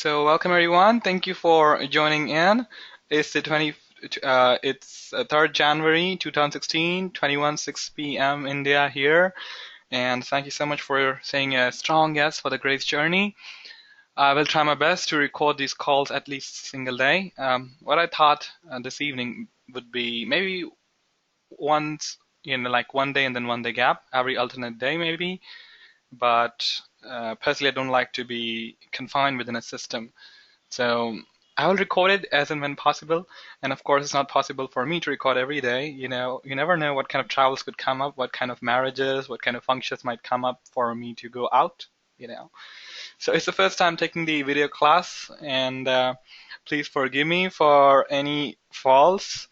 So welcome everyone. Thank you for joining in. It's the 3rd January 2016, 21:06 p.m. India here. And thank you so much for saying a strong yes for the Grace Journey. I will try my best to record these calls at least a single day. What I thought this evening would be maybe once, like one day and then one day gap, every alternate day maybe. But personally, I don't like to be confined within a system. So I will record it as and when possible. And of course, it's not possible for me to record every day. You never know what kind of travels could come up, what kind of marriages, what kind of functions might come up for me to go out. So it's the first time taking the video class, and please forgive me for any faults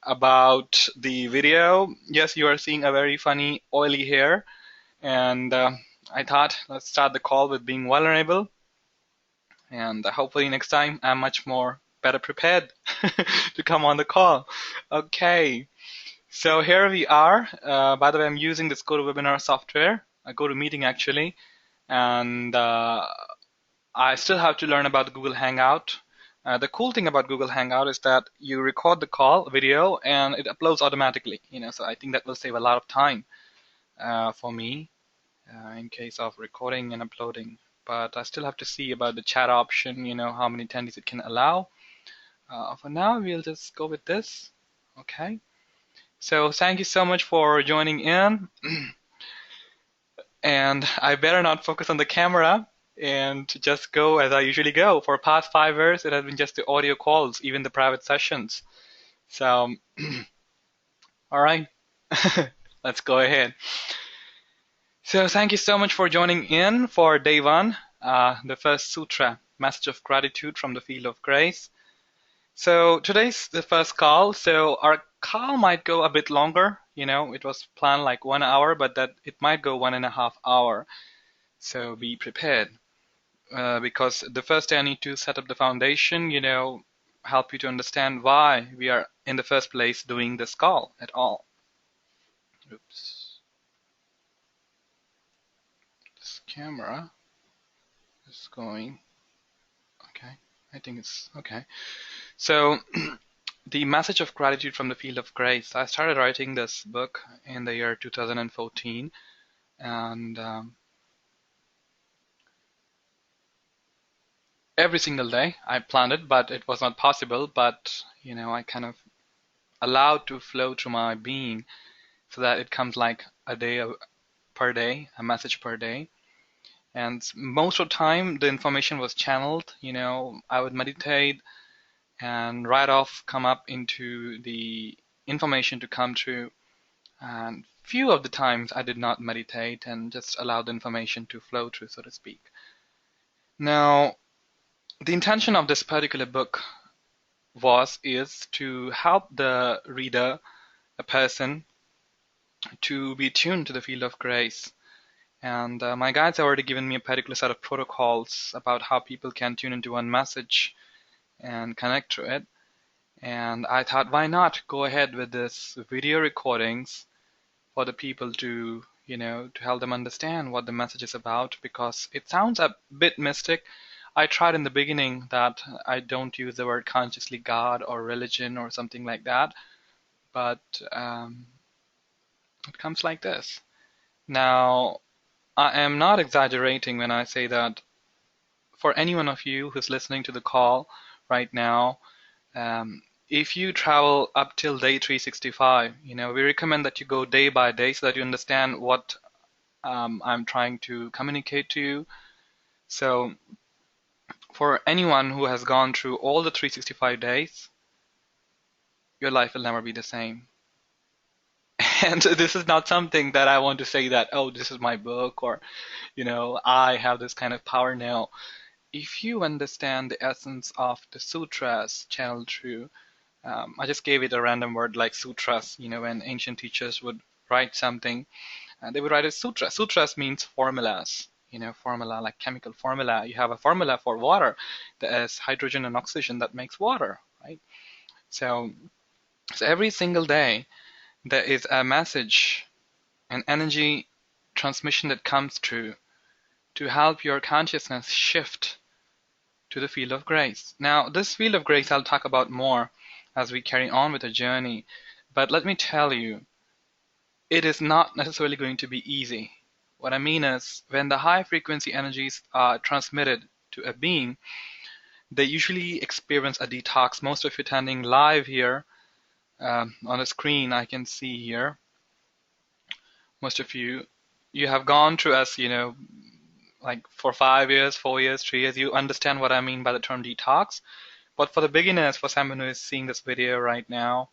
about the video. Yes, you are seeing a very funny, oily hair, and I thought let's start the call with being vulnerable. And hopefully next time I'm much more better prepared to come on the call. Okay, so here we are. By the way, I'm using this GoToWebinar software, a GoToMeeting actually, and I still have to learn about the Google Hangout. The cool thing about Google Hangout is that you record the call video and it uploads automatically. So I think that will save a lot of time for me in case of recording and uploading. But I still have to see about the chat option, how many attendees it can allow. For now, we'll just go with this. Okay. So thank you so much for joining in. And I better not focus on the camera and just go as I usually go. For past 5 years, it has been just the audio calls, even the private sessions. So, all right, let's go ahead. So thank you so much for joining in for day one, the first sutra, message of gratitude from the field of grace. So today's the first call. So our call might go a bit longer. It was planned like 1 hour, but that it might go 1.5 hours. So be prepared because the first day I need to set up the foundation, help you to understand why we are in the first place doing this call at all. Oops. Camera is going. Okay, I think it's okay. So the message of gratitude from the field of grace. I started writing this book in the year 2014, and every single day I planned it, but it was not possible. But I kind of allowed to flow through my being, so that it comes like a day per day, a message per day. And most of the time, the information was channeled. I would meditate and right off come up into the information to come through. And few of the times I did not meditate and just allow the information to flow through, so to speak. Now, the intention of this particular book is to help the reader, a person, to be tuned to the field of grace. And my guides have already given me a particular set of protocols about how people can tune into one message and connect to it. And I thought, why not go ahead with this video recordings for the people to, to help them understand what the message is about, because it sounds a bit mystic. I tried in the beginning that I don't use the word consciously God or religion or something like that, but it comes like this. Now, I am not exaggerating when I say that for any one of you who's listening to the call right now, if you travel up till day 365, we recommend that you go day by day so that you understand what I'm trying to communicate to you. So for anyone who has gone through all the 365 days, your life will never be the same. And this is not something that I want to say that, oh, this is my book, or, I have this kind of power. No. If you understand the essence of the sutras channeled through, I just gave it a random word like sutras, when ancient teachers would write something, they would write a sutra. Sutras means formulas, formula like chemical formula. You have a formula for water. There's hydrogen and oxygen that makes water, right? So every single day, there is a message, an energy transmission that comes through to help your consciousness shift to the field of grace. Now, this field of grace I'll talk about more as we carry on with the journey. But let me tell you, it is not necessarily going to be easy. What I mean is, when the high frequency energies are transmitted to a being, they usually experience a detox. Most of you attending live here on the screen, I can see here, most of you, you have gone through as, like for 5 years, 4 years, 3 years, you understand what I mean by the term detox. But for the beginners, for someone who is seeing this video right now,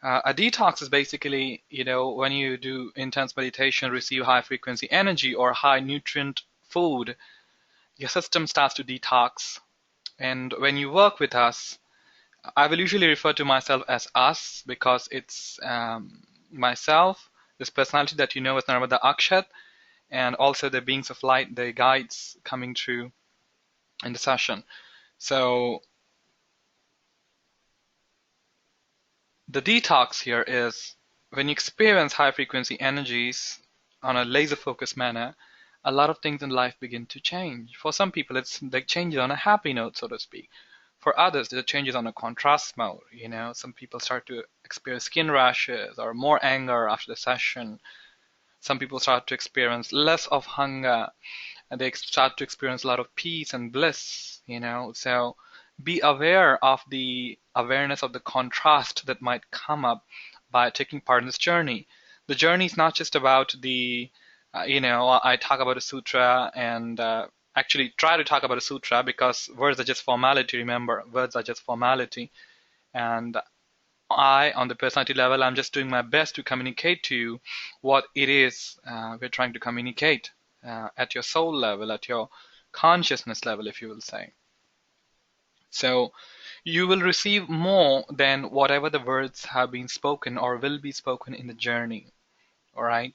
a detox is basically, when you do intense meditation, receive high frequency energy or high nutrient food, your system starts to detox. And when you work with us, I will usually refer to myself as us because it's myself, this personality that you know as Narmada Akshat, and also the beings of light, the guides coming through in the session. So the detox here is when you experience high frequency energies on a laser focused manner, a lot of things in life begin to change. For some people, it's like changes on a happy note, so to speak. For others, it changes on a contrast mode. Some people start to experience skin rashes or more anger after the session. Some people start to experience less of hunger, and they start to experience a lot of peace and bliss. So be aware of the awareness of the contrast that might come up by taking part in this journey. The journey is not just about I talk about a sutra and actually try to talk about a sutra because words are just formality, remember, words are just formality. And on the personality level, I'm just doing my best to communicate to you what it is we're trying to communicate at your soul level, at your consciousness level, if you will say. So you will receive more than whatever the words have been spoken or will be spoken in the journey. All right.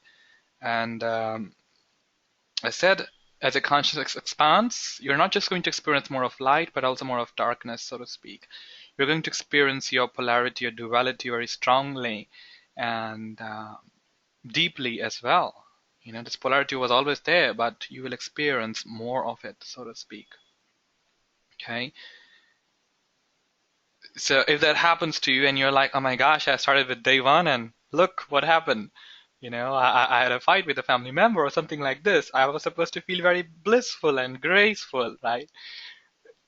And I said, as a consciousness expands, you're not just going to experience more of light, but also more of darkness, so to speak. You're going to experience your polarity or duality very strongly and deeply as well. This polarity was always there, but you will experience more of it, so to speak. Okay. So if that happens to you and you're like, oh my gosh, I started with day one and look what happened. I had a fight with a family member or something like this. I was supposed to feel very blissful and graceful, right?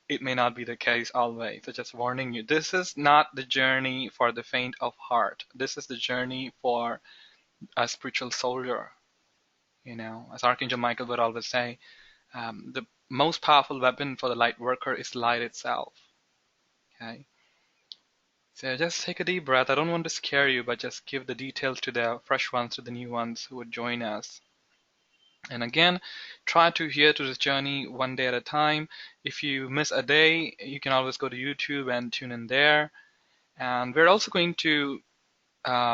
It may not be the case always. So just warning you, this is not the journey for the faint of heart. This is the journey for a spiritual soldier. As Archangel Michael would always say, the most powerful weapon for the light worker is light itself. Okay. So just take a deep breath. I don't want to scare you, but just give the details to the fresh ones, to the new ones who would join us. And again, try to adhere to this journey one day at a time. If you miss a day, you can always go to YouTube and tune in there. And we're also going to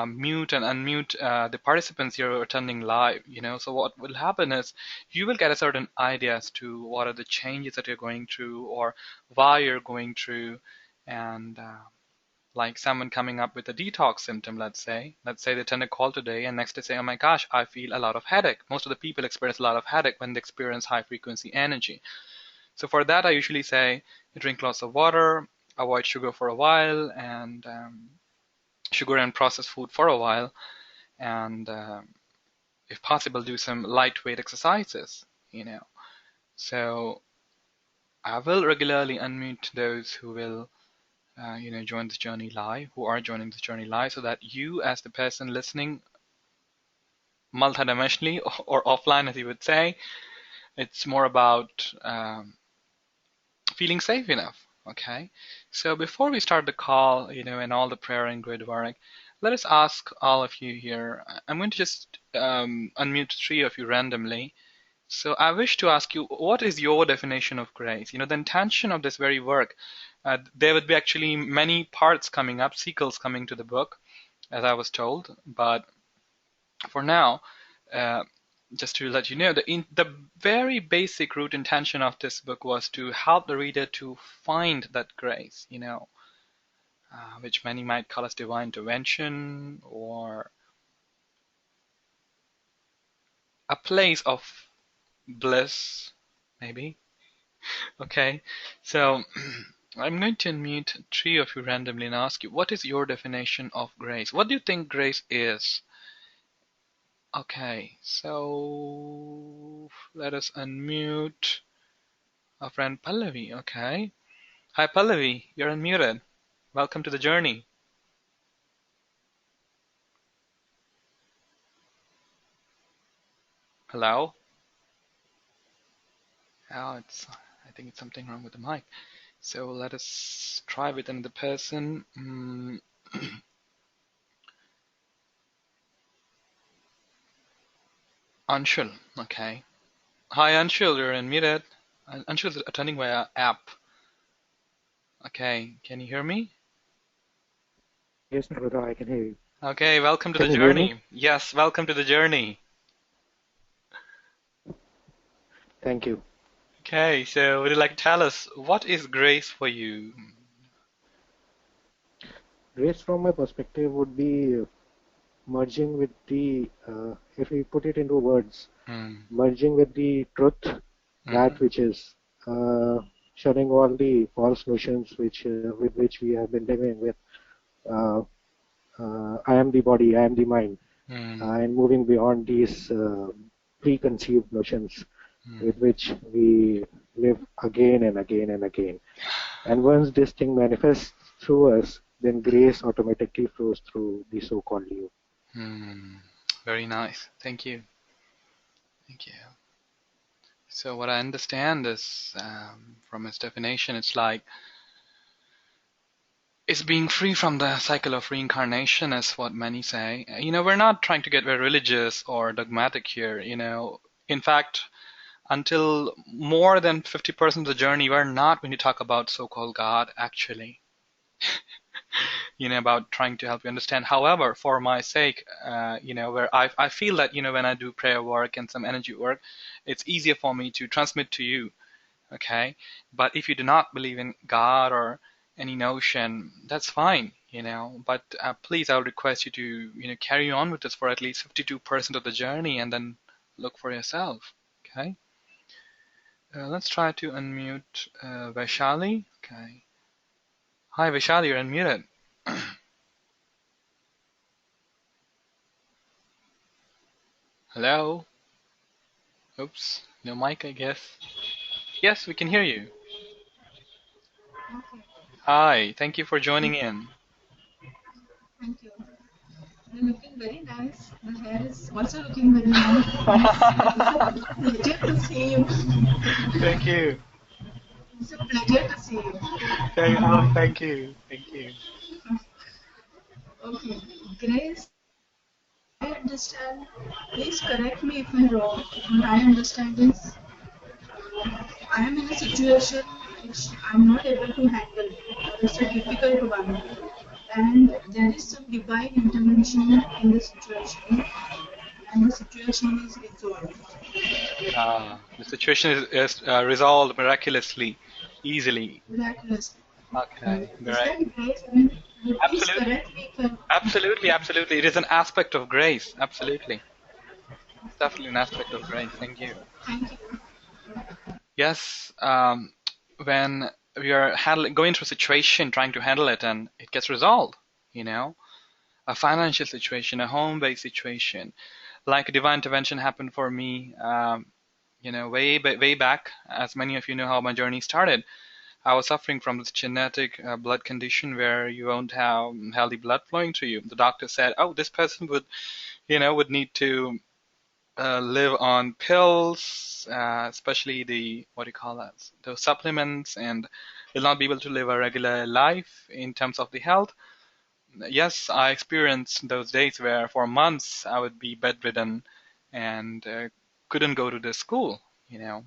mute and unmute the participants here who are attending live. So what will happen is you will get a certain idea as to what are the changes that you're going through or why you're going through. And like someone coming up with a detox symptom, let's say they attend a call today and next day say, oh my gosh, I feel a lot of headache. Most of the people experience a lot of headache when they experience high frequency energy. So for that, I usually say drink lots of water, avoid sugar for a while, and sugar and processed food for a while, and if possible, do some lightweight exercises. So I will regularly unmute those who will join this journey live, who are joining this journey live, so that you, as the person listening multidimensionally or offline, as you would say, it's more about feeling safe enough. Okay. So before we start the call, and all the prayer and grid work, let us ask all of you here. I'm going to just unmute 3 of you randomly. So I wish to ask you, what is your definition of grace? The intention of this very work. There would be actually many parts coming up, sequels coming to the book, as I was told. But for now, just to let you know, the very basic root intention of this book was to help the reader to find that grace, which many might call as divine intervention or a place of bliss, maybe. Okay, so I'm going to unmute three of you randomly and ask you, what is your definition of grace? What do you think grace is? Okay, so let us unmute our friend Pallavi. Okay. Hi, Pallavi. You're unmuted. Welcome to the journey. Hello? Oh, I think it's something wrong with the mic. So let us try with another person. Anshul. Okay. Hi, Anshul. You're unmuted. Anshul is attending via app. Okay. Can you hear me? Yes, Narmada, I can hear you. Okay. Welcome to the Can you hear me? journey. Yes. Welcome to the journey. Thank you. Okay. So would you like to tell us what is grace for you? Grace, from my perspective, would be merging with if we put it into words, Hmm. merging with the truth, that Mhm. which is uh, shunning all the false notions with which we have been living with. Uh, I am the body, I am the mind, Hmm. and moving beyond these preconceived notions with Hmm. which we live again and again and again. And once this thing manifests through us, then grace automatically flows through the so-called you. Hmm. Very nice. Thank you. Thank you. So what I understand is, from its definition, it's like it's being free from the cycle of reincarnation, is what many say. We're not trying to get very religious or dogmatic here. In fact, until more than 50% of the journey, we're not going to talk about so-called God, actually. About trying to help you understand. However, for my sake, where I feel that, when I do prayer work and some energy work, it's easier for me to transmit to you. Okay, but if you do not believe in God or any notion, that's fine. But please, I would request you to carry on with this for at least 52% of the journey, and then look for yourself. Okay, let's try to unmute Vaishali. Okay, hi Vaishali, you're unmuted. Hello. Oops, no mic, I guess. Yes, we can hear you. Okay, Hi, thank you for joining in. thank you. You're looking very nice. The hair is also looking very nice. It's a pleasure to see you. Thank you. It's a pleasure to see you. Thank you. Thank you. Okay, Grace, I understand. Please correct me if I'm wrong. What I understand is I am in a situation which I'm not able to handle. It's a difficult one. And there is some divine intervention in the situation, and the situation is resolved. The situation is resolved miraculously, easily. Miraculous. Okay, Is great. that grace? I mean, you please Absolutely. correct me if I'm. Absolutely, absolutely. It is an aspect of grace. Absolutely. It's definitely an aspect of grace. Thank you. Thank you. Yes, when we are going through a situation, trying to handle it, and it gets resolved, you know, a financial situation, a home-based situation, like a divine intervention happened for me, way back, as many of you know how my journey started. I was suffering from this genetic blood condition where you won't have healthy blood flowing to you. The doctor said, "Oh, this person would need to live on pills, especially the what do you call that? Those supplements, and will not be able to live a regular life in terms of the health." Yes, I experienced those days where for months I would be bedridden and couldn't go to the school, you know.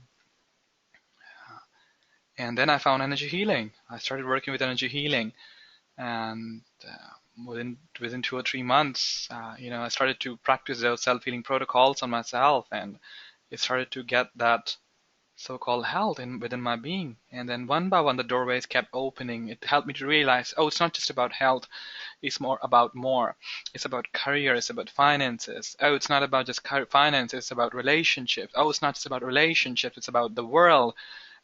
And then I found energy healing. I started working with energy healing, and within 2 or 3 months, I started to practice those self-healing protocols on myself, and it started to get that so-called health within my being. And then one by one, the doorways kept opening. It helped me to realize, oh, it's not just about health. It's more about more. It's about career. It's about finances. Oh, it's not about just finance. It's about relationships. Oh, it's not just about relationships. It's about the world.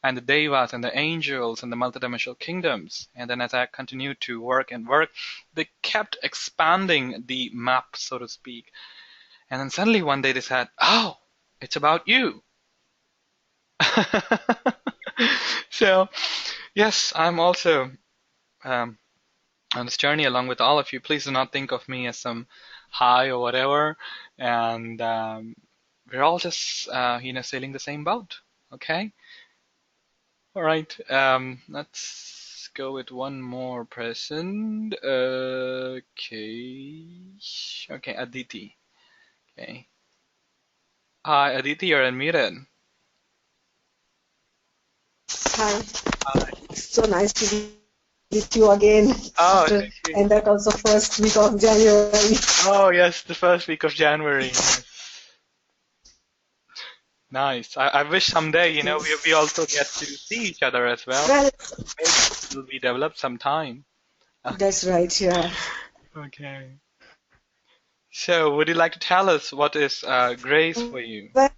and the devas and the angels and the multidimensional kingdoms. And then as I continued to work and work, they kept expanding the map, so to speak. And then suddenly one day they said, "Oh, it's about you." So, yes, I'm also um, on this journey along with all of you. Please do not think of me as some high or whatever. And we're all just, sailing the same boat. Okay? All right. Let's go with one more person. Okay. Okay, Aditi. Okay. Hi, Aditi, you're unmuted. Hi, it's so nice to be with you again Oh, after, thank you. and that also first week of January. Oh, yes, the first week of January. Nice. I wish someday, we also get to see each other as well. Well, Maybe we develop some time. that's right, yeah. Okay. So, would you like to tell us what is grace for you? Well,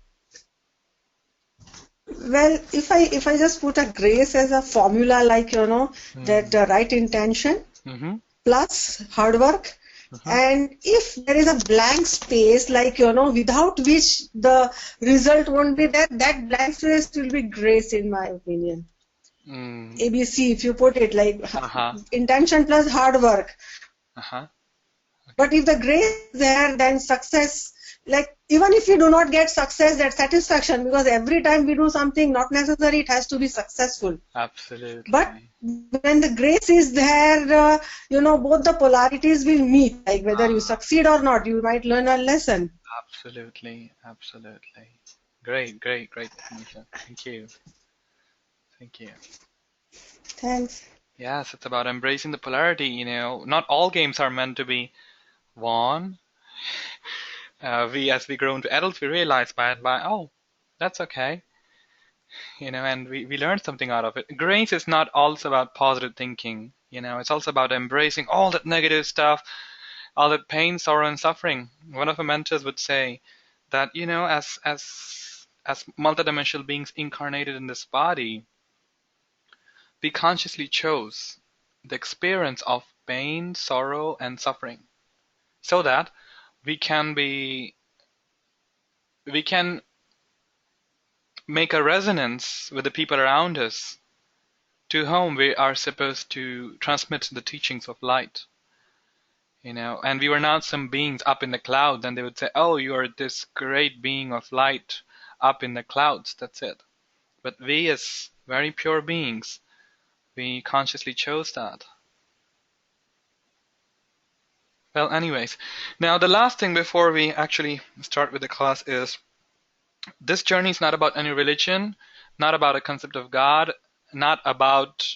well, if I just put a grace as a formula, like that right intention Mm-hmm. plus hard work, and if there is a blank space, like without which the result won't be there, that blank space will be grace, in my opinion. Mm. ABC, if you put it like Uh-huh. intention plus hard work. Uh-huh. But if the grace is there, then success, like even if you do not get success, that satisfaction, because every time we do something, not necessary it has to be successful. Absolutely. But when the grace is there, both the polarities will meet. Like whether you succeed or not, you might learn a lesson. Absolutely. Absolutely. Great, great, great definition. Thank you. Thank you. Thanks. Yes, it's about embracing the polarity, Not all games are meant to be won. As we grow into adults, we realize by and by, oh, that's okay. And we learn something out of it. Grace is not also about positive thinking, it's also about embracing all that negative stuff, all that pain, sorrow, and suffering. One of my mentors would say that, as multidimensional beings incarnated in this body, we consciously chose the experience of pain, sorrow, and suffering so that we can make a resonance with the people around us to whom we are supposed to transmit the teachings of light. And we were not some beings up in the clouds, and they would say, "Oh, you are this great being of light up in the clouds." That's it. But we, as very pure beings, we consciously chose that. Well, anyways, now the last thing before we actually start with the class is this journey is not about any religion, not about a concept of God, not about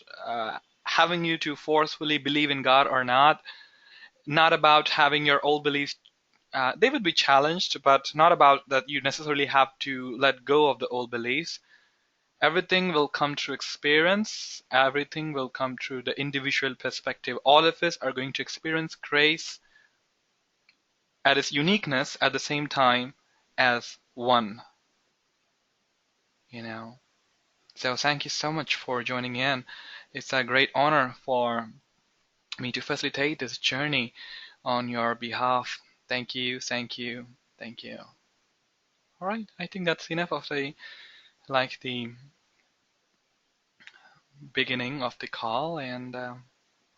having you to forcefully believe in God or not about having your old beliefs. They would be challenged, but not about that you necessarily have to let go of the old beliefs. Everything will come through experience. Everything will come through the individual perspective. All of us are going to experience grace at its uniqueness at the same time as one. So thank you so much for joining in. It's a great honor for me to facilitate this journey on your behalf. Thank you, thank you, thank you. All right, I think that's enough of the beginning of the call, and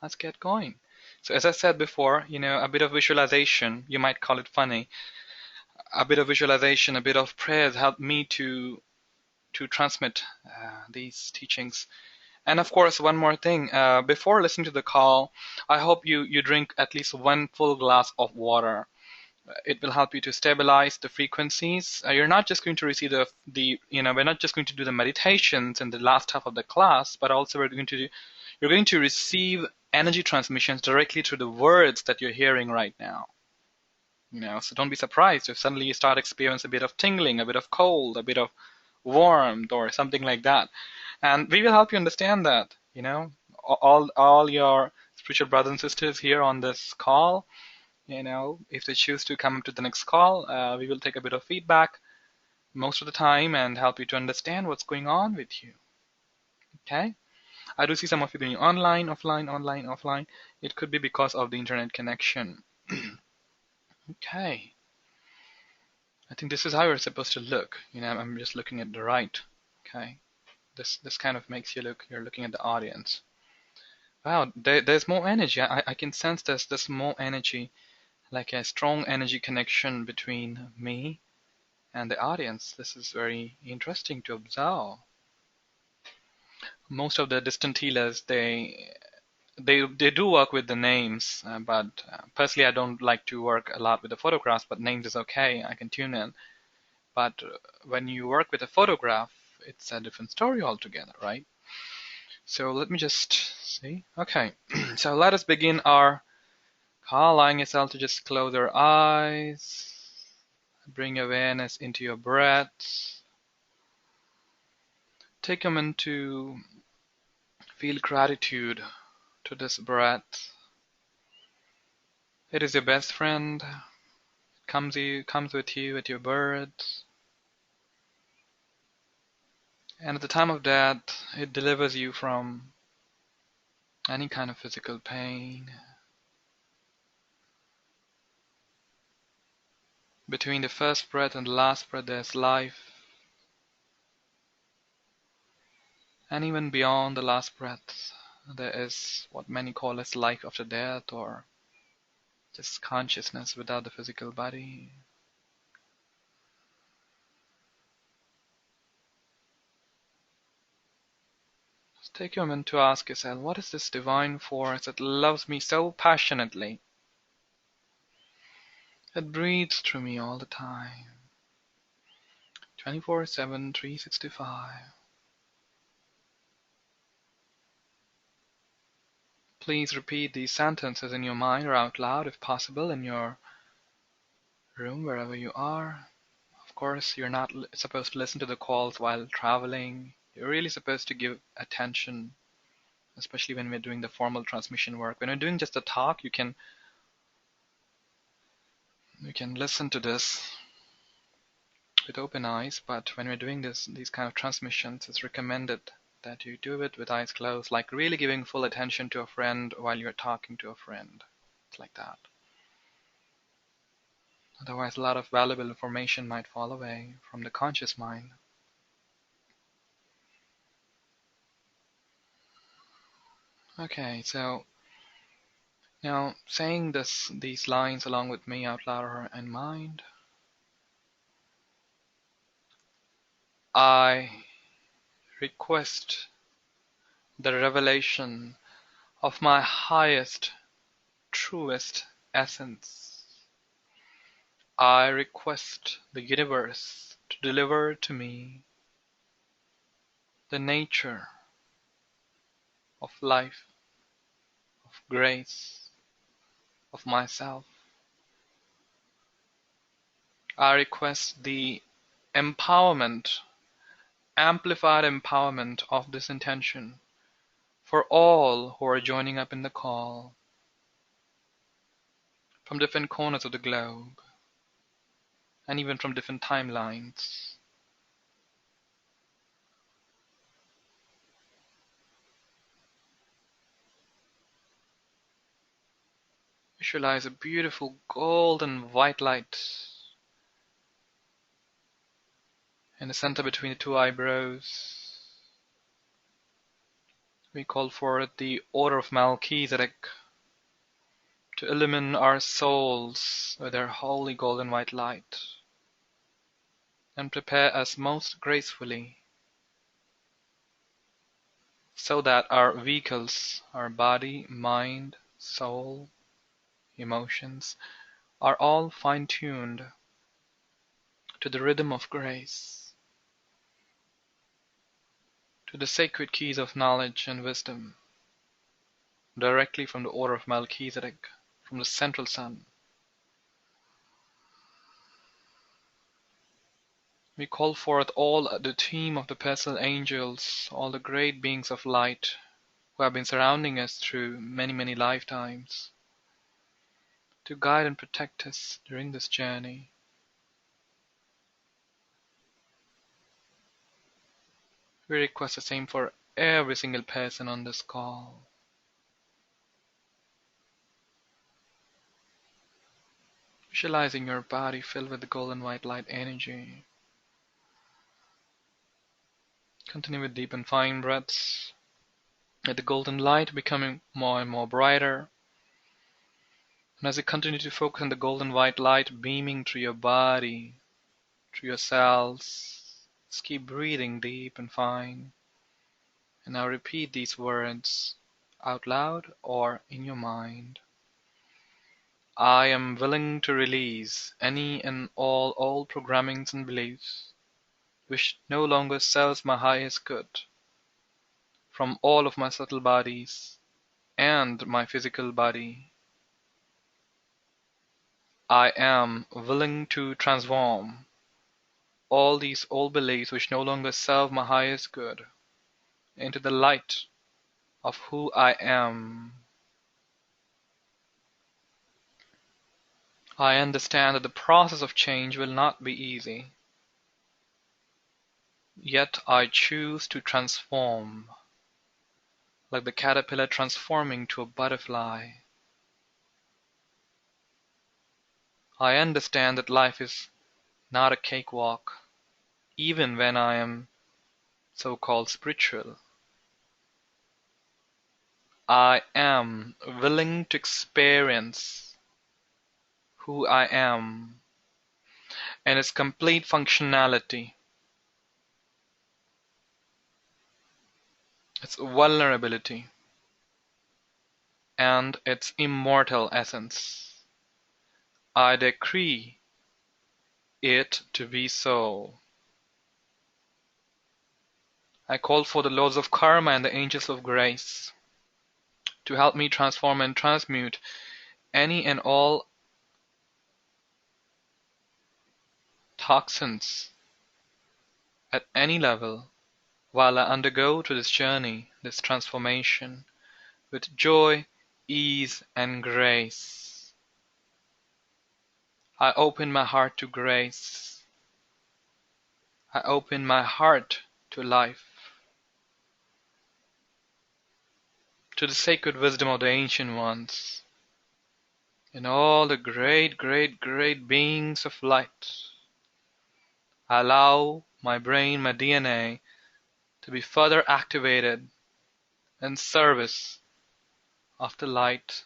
let's get going. So as I said before, a bit of visualization, you might call it funny, a bit of visualization, a bit of prayers helped me to transmit these teachings. And of course, one more thing, before listening to the call, I hope you drink at least one full glass of water. It will help you to stabilize the frequencies. You're not just going to receive we're not just going to do the meditations in the last half of the class, but also you're going to receive energy transmissions directly through the words that you're hearing right now. So don't be surprised if suddenly you start experiencing a bit of tingling, a bit of cold, a bit of warmth, or something like that. And we will help you understand that. All your spiritual brothers and sisters here on this call, if they choose to come to the next call, we will take a bit of feedback most of the time and help you to understand what's going on with you. Okay. I do see some of you doing online, offline, online, offline. It could be because of the internet connection. Okay. I think this is how you're supposed to look. I'm just looking at the right. Okay. This kind of makes you look. You're looking at the audience. Wow, there's more energy. I can sense there's more energy, like a strong energy connection between me and the audience. This is very interesting to observe. Most of the distant healers, they do work with the names, but personally I don't like to work a lot with the photographs, but names is okay, I can tune in. But when you work with a photograph, it's a different story altogether, right? So let me just see. Okay, so let us begin our call, allowing yourself to just close your eyes, bring awareness into your breath. Take a minute to feel gratitude to this breath. It is your best friend. It comes with you at your birth. And at the time of death, it delivers you from any kind of physical pain. Between the first breath and the last breath, there's life. And even beyond the last breath, there is what many call as life after death, or just consciousness without the physical body. Just take a moment to ask yourself, what is this divine force that loves me so passionately? It breathes through me all the time, 24/7, 365. Please repeat these sentences in your mind or out loud if possible in your room, wherever you are. Of course, you're not supposed to listen to the calls while traveling. You're really supposed to give attention, especially when we're doing the formal transmission work. When we're doing just a talk, you can listen to this with open eyes, but when we're doing these kind of transmissions, it's recommended that you do it with eyes closed, like really giving full attention to a friend while you're talking to a friend. It's like that. Otherwise, a lot of valuable information might fall away from the conscious mind. Okay, so now saying these lines along with me out loud or in mind. I request the revelation of my highest, truest essence. I request the universe to deliver to me the nature of life, of grace, of myself. I request the empowerment, amplified empowerment of this intention for all who are joining up in the call from different corners of the globe and even from different timelines. Visualize a beautiful golden white light in the center between the two eyebrows. We call for the order of Melchizedek to illumine our souls with their holy golden white light and prepare us most gracefully so that our vehicles, our body, mind, soul, emotions, are all fine-tuned to the rhythm of grace, to the sacred keys of knowledge and wisdom, directly from the order of Melchizedek, from the central sun. We call forth all the team of the personal angels, all the great beings of light who have been surrounding us through many, many lifetimes, to guide and protect us during this journey. We request the same for every single person on this call. Visualizing your body filled with the golden white light energy. Continue with deep and fine breaths. Let the golden light becoming more and more brighter. And as you continue to focus on the golden white light beaming through your body, through your cells, just keep breathing deep and fine. And now repeat these words out loud or in your mind. I am willing to release any and all old programmings and beliefs which no longer serves my highest good from all of my subtle bodies and my physical body. I am willing to transform all these old beliefs which no longer serve my highest good into the light of who I am. I understand that the process of change will not be easy. Yet I choose to transform, like the caterpillar transforming to a butterfly. I understand that life is not a cakewalk, even when I am so-called spiritual. I am willing to experience who I am and its complete functionality, its vulnerability, and its immortal essence. I decree it to be so. I call for the lords of karma and the angels of grace to help me transform and transmute any and all toxins at any level while I undergo through this journey, this transformation, with joy, ease, and grace. I open my heart to grace. I open my heart to life, to the sacred wisdom of the ancient ones, and all the great, great, great beings of light. I allow my brain, my DNA, to be further activated in service of the light.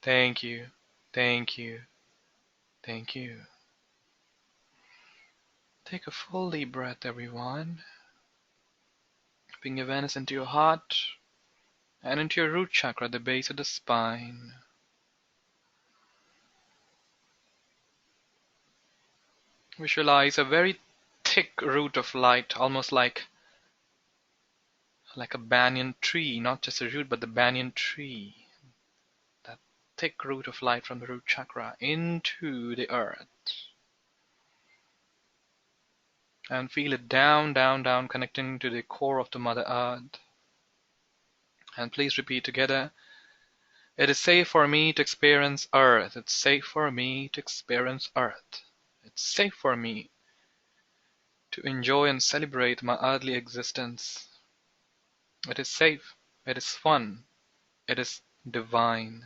Thank you, thank you, thank you. Take a full deep breath, everyone. Bring awareness into your heart and into your root chakra at the base of the spine. Visualize a very thick root of light, almost like a banyan tree, not just a root, but the banyan tree. That thick root of light from the root chakra into the earth. And feel it down, down, down, connecting to the core of the Mother Earth. And please repeat together. It is safe for me to experience Earth. It's safe for me to experience Earth. It's safe for me to enjoy and celebrate my earthly existence. It is safe. It is fun. It is divine.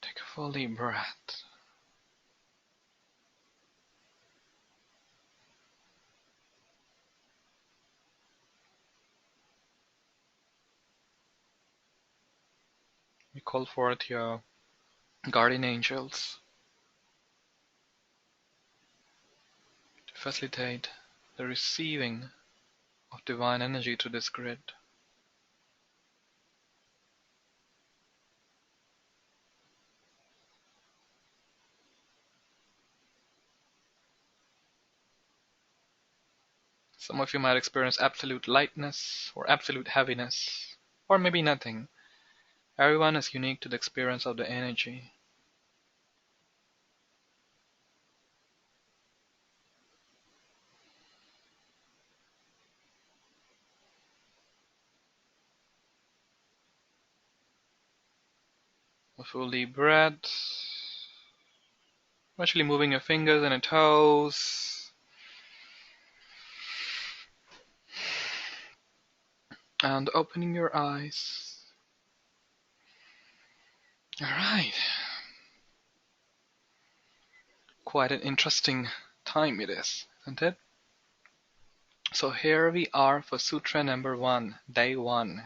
Take a full deep breath. We call forth your guardian angels to facilitate the receiving of divine energy to this grid. Some of you might experience absolute lightness or absolute heaviness, or maybe nothing. Everyone is unique to the experience of the energy. A full deep breath. Actually moving your fingers and your toes. and opening your eyes. All right. Quite an interesting time it is, isn't it? So here we are for Sutra number 1, day 1.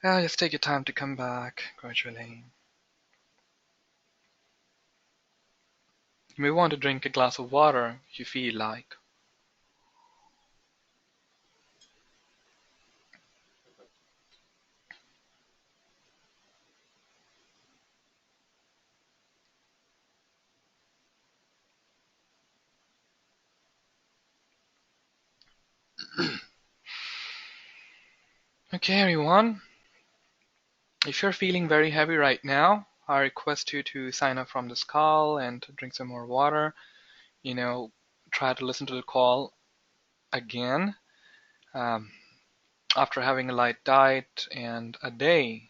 Just take your time to come back gradually. You may want to drink a glass of water if you feel like. Okay, everyone. If you're feeling very heavy right now, I request you to sign up from this call and drink some more water. Try to listen to the call again. After having a light diet and a day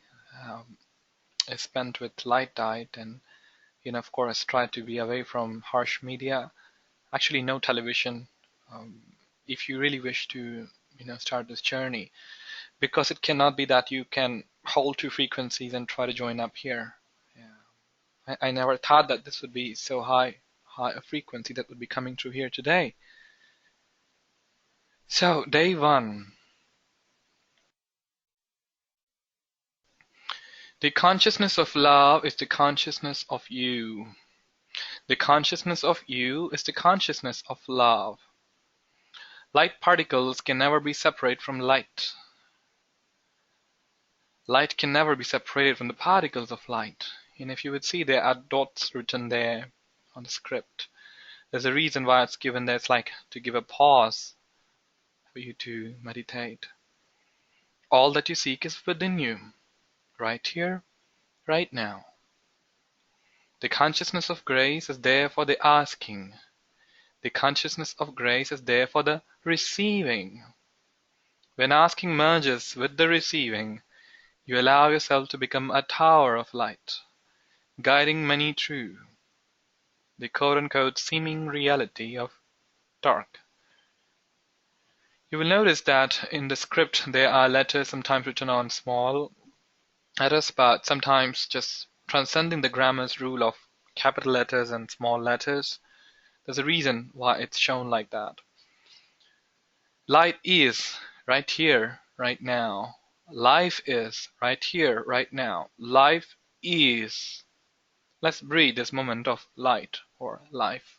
is spent with light diet and, of course, try to be away from harsh media. Actually, no television. If you really wish to, start this journey, because it cannot be that you can hold 2 frequencies and try to join up here. Yeah. I never thought that this would be so high a frequency that would be coming through here today. So, day 1. The consciousness of love is the consciousness of you. The consciousness of you is the consciousness of love. Light particles can never be separate from light. Light can never be separated from the particles of light. And if you would see, there are dots written there on the script. There's a reason why it's given there. It's like to give a pause for you to meditate. All that you seek is within you, right here, right now. The consciousness of grace is there for the asking. The consciousness of grace is there for the receiving. When asking merges with the receiving, you allow yourself to become a tower of light, guiding many through the quote-unquote seeming reality of dark. You will notice that in the script there are letters sometimes written on small letters, but sometimes just transcending the grammar's rule of capital letters and small letters. There's a reason why it's shown like that. Light is right here, right now. Life is right here, right now. Life is. Let's breathe this moment of light or life.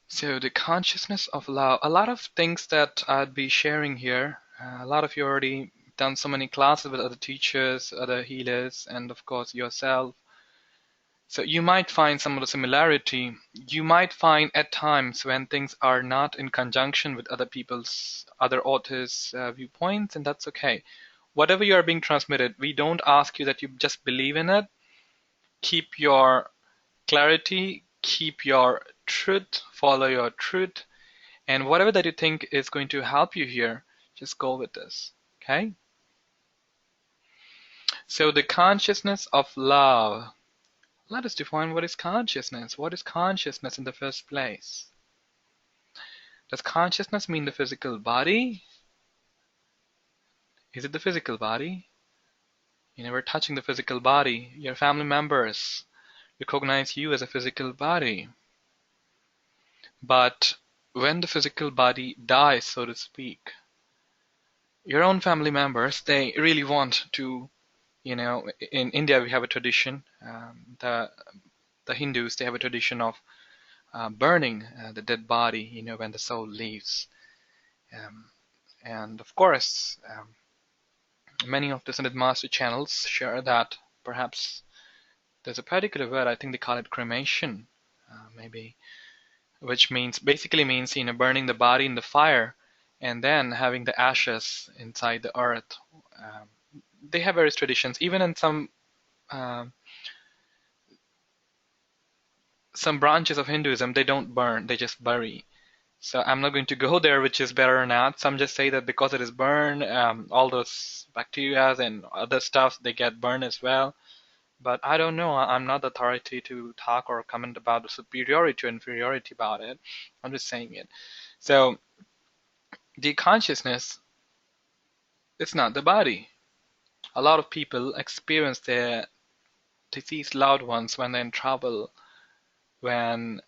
So the consciousness of love. A lot of things that I'd be sharing here. A lot of you already done so many classes with other teachers, other healers, and of course yourself. So you might find some of the similarity. You might find at times when things are not in conjunction with other people's, other authors' viewpoints, and that's okay. Whatever you are being transmitted, we don't ask you that you just believe in it. Keep your clarity, keep your truth, follow your truth, and whatever that you think is going to help you here, just go with this, okay? So the consciousness of love. Let us define what is consciousness. What is consciousness in the first place? Does consciousness mean the physical body? Is it the physical body? We're touching the physical body. Your family members recognize you as a physical body. But when the physical body dies, so to speak, your own family members, they really want to, in India we have a tradition, the Hindus, they have a tradition of burning the dead body, when the soul leaves. And of course, many of the Synod Master channels share that perhaps there's a particular word, I think they call it cremation, maybe, which basically means, burning the body in the fire and then having the ashes inside the earth. They have various traditions. Even in some branches of Hinduism, they don't burn, they just bury. So I'm not going to go there, which is better or not. Some just say that because it is burned, all those bacteria and other stuff, they get burned as well. But I don't know. I'm not the authority to talk or comment about the superiority or inferiority about it. I'm just saying it. So The consciousness is not the body. A lot of people experience their deceased loved ones when they're in trouble, when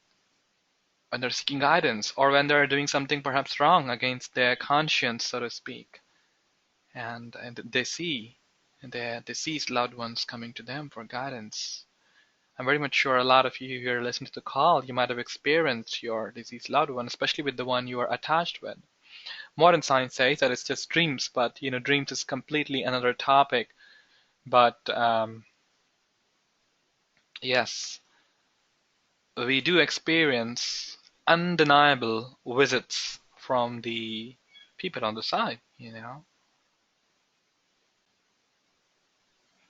they're seeking guidance, or when they're doing something perhaps wrong against their conscience, so to speak, and they see their deceased loved ones coming to them for guidance. I'm very much sure a lot of you who are listening to the call, you might have experienced your deceased loved one, especially with the one you are attached with. Modern science says that it's just dreams, but dreams is completely another topic. But yes, we do experience undeniable visits from the people on the side.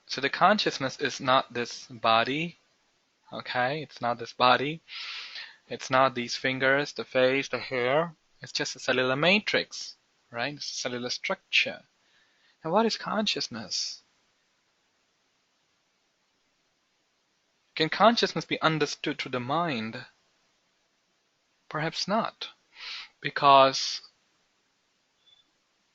So the consciousness is not this body, okay? It's not this body. It's not these fingers, the face, the hair. It's just a cellular matrix, right? It's a cellular structure. And what is consciousness? Can consciousness be understood through the mind? Perhaps not, because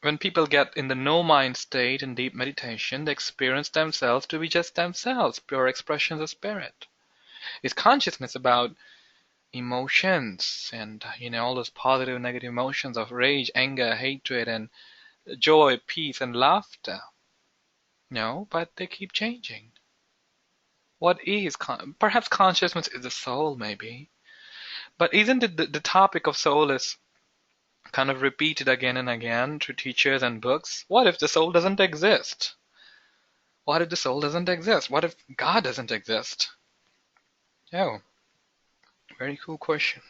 when people get in the no-mind state in deep meditation, they experience themselves to be just themselves, pure expressions of spirit. Is consciousness about emotions and all those positive and negative emotions of rage, anger, hatred, and joy, peace, and laughter? No, but they keep changing. What is perhaps consciousness is the soul, maybe, but isn't it the topic of soul is kind of repeated again and again through teachers and books? What if the soul doesn't exist? What if the soul doesn't exist? What if God doesn't exist? Oh, very cool question.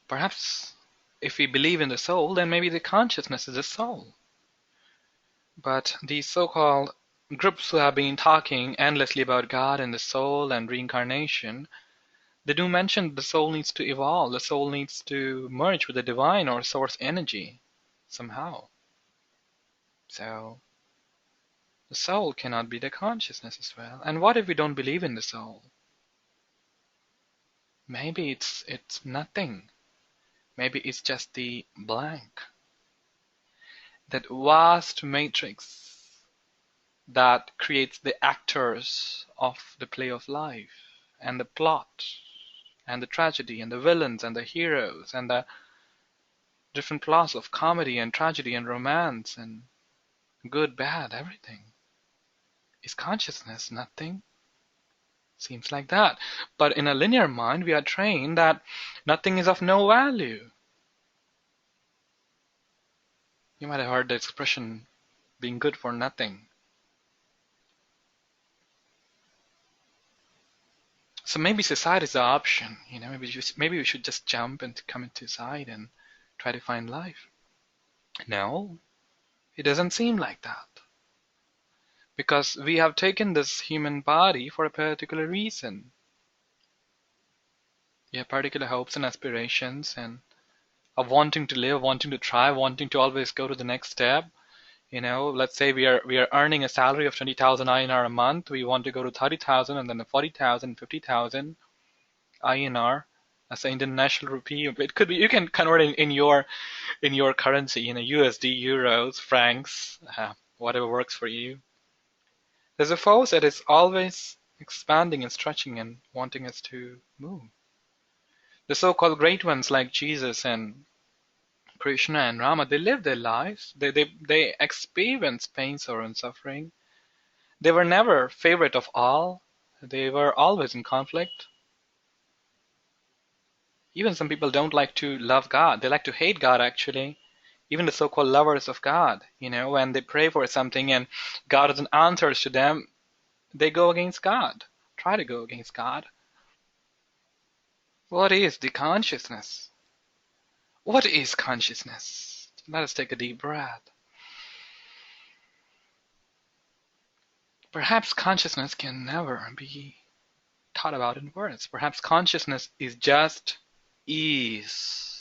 Perhaps if we believe in the soul, then maybe the consciousness is the soul. But these so-called groups who have been talking endlessly about God and the soul and reincarnation, they do mention the soul needs to evolve, the soul needs to merge with the divine or source energy somehow. So the soul cannot be the consciousness as well. And what if we don't believe in the soul? Maybe it's nothing. Maybe it's just the blank. That vast matrix that creates the actors of the play of life, and the plot, and the tragedy, and the villains, and the heroes, and the different plots of comedy and tragedy and romance, and good, bad, everything. Is consciousness nothing? Seems like that. But in a linear mind, we are trained that nothing is of no value. You might have heard the expression, being good for nothing. So maybe suicide is the option. Maybe we should just jump and commit suicide and try to find life. No, it doesn't seem like that. Because we have taken this human body for a particular reason. We have particular hopes and aspirations and of wanting to live, wanting to try, wanting to always go to the next step. Let's say we are earning a salary of 20,000 INR a month. We want to go to 30,000 and then 40,000, 50,000 INR as the Indian national rupee. It could be, you can convert it in your currency, USD, euros, francs, whatever works for you. There's a force that is always expanding and stretching and wanting us to move. The so-called great ones like Jesus and Krishna and Rama, they live their lives. They experience pain, sorrow, and suffering. They were never favorite of all. They were always in conflict. Even some people don't like to love God. They like to hate God, actually. Even the so-called lovers of God, when they pray for something and God doesn't answer to them, they go against God, try to go against God. What is the consciousness? What is consciousness? Let us take a deep breath. Perhaps consciousness can never be taught about in words. Perhaps consciousness is just ease.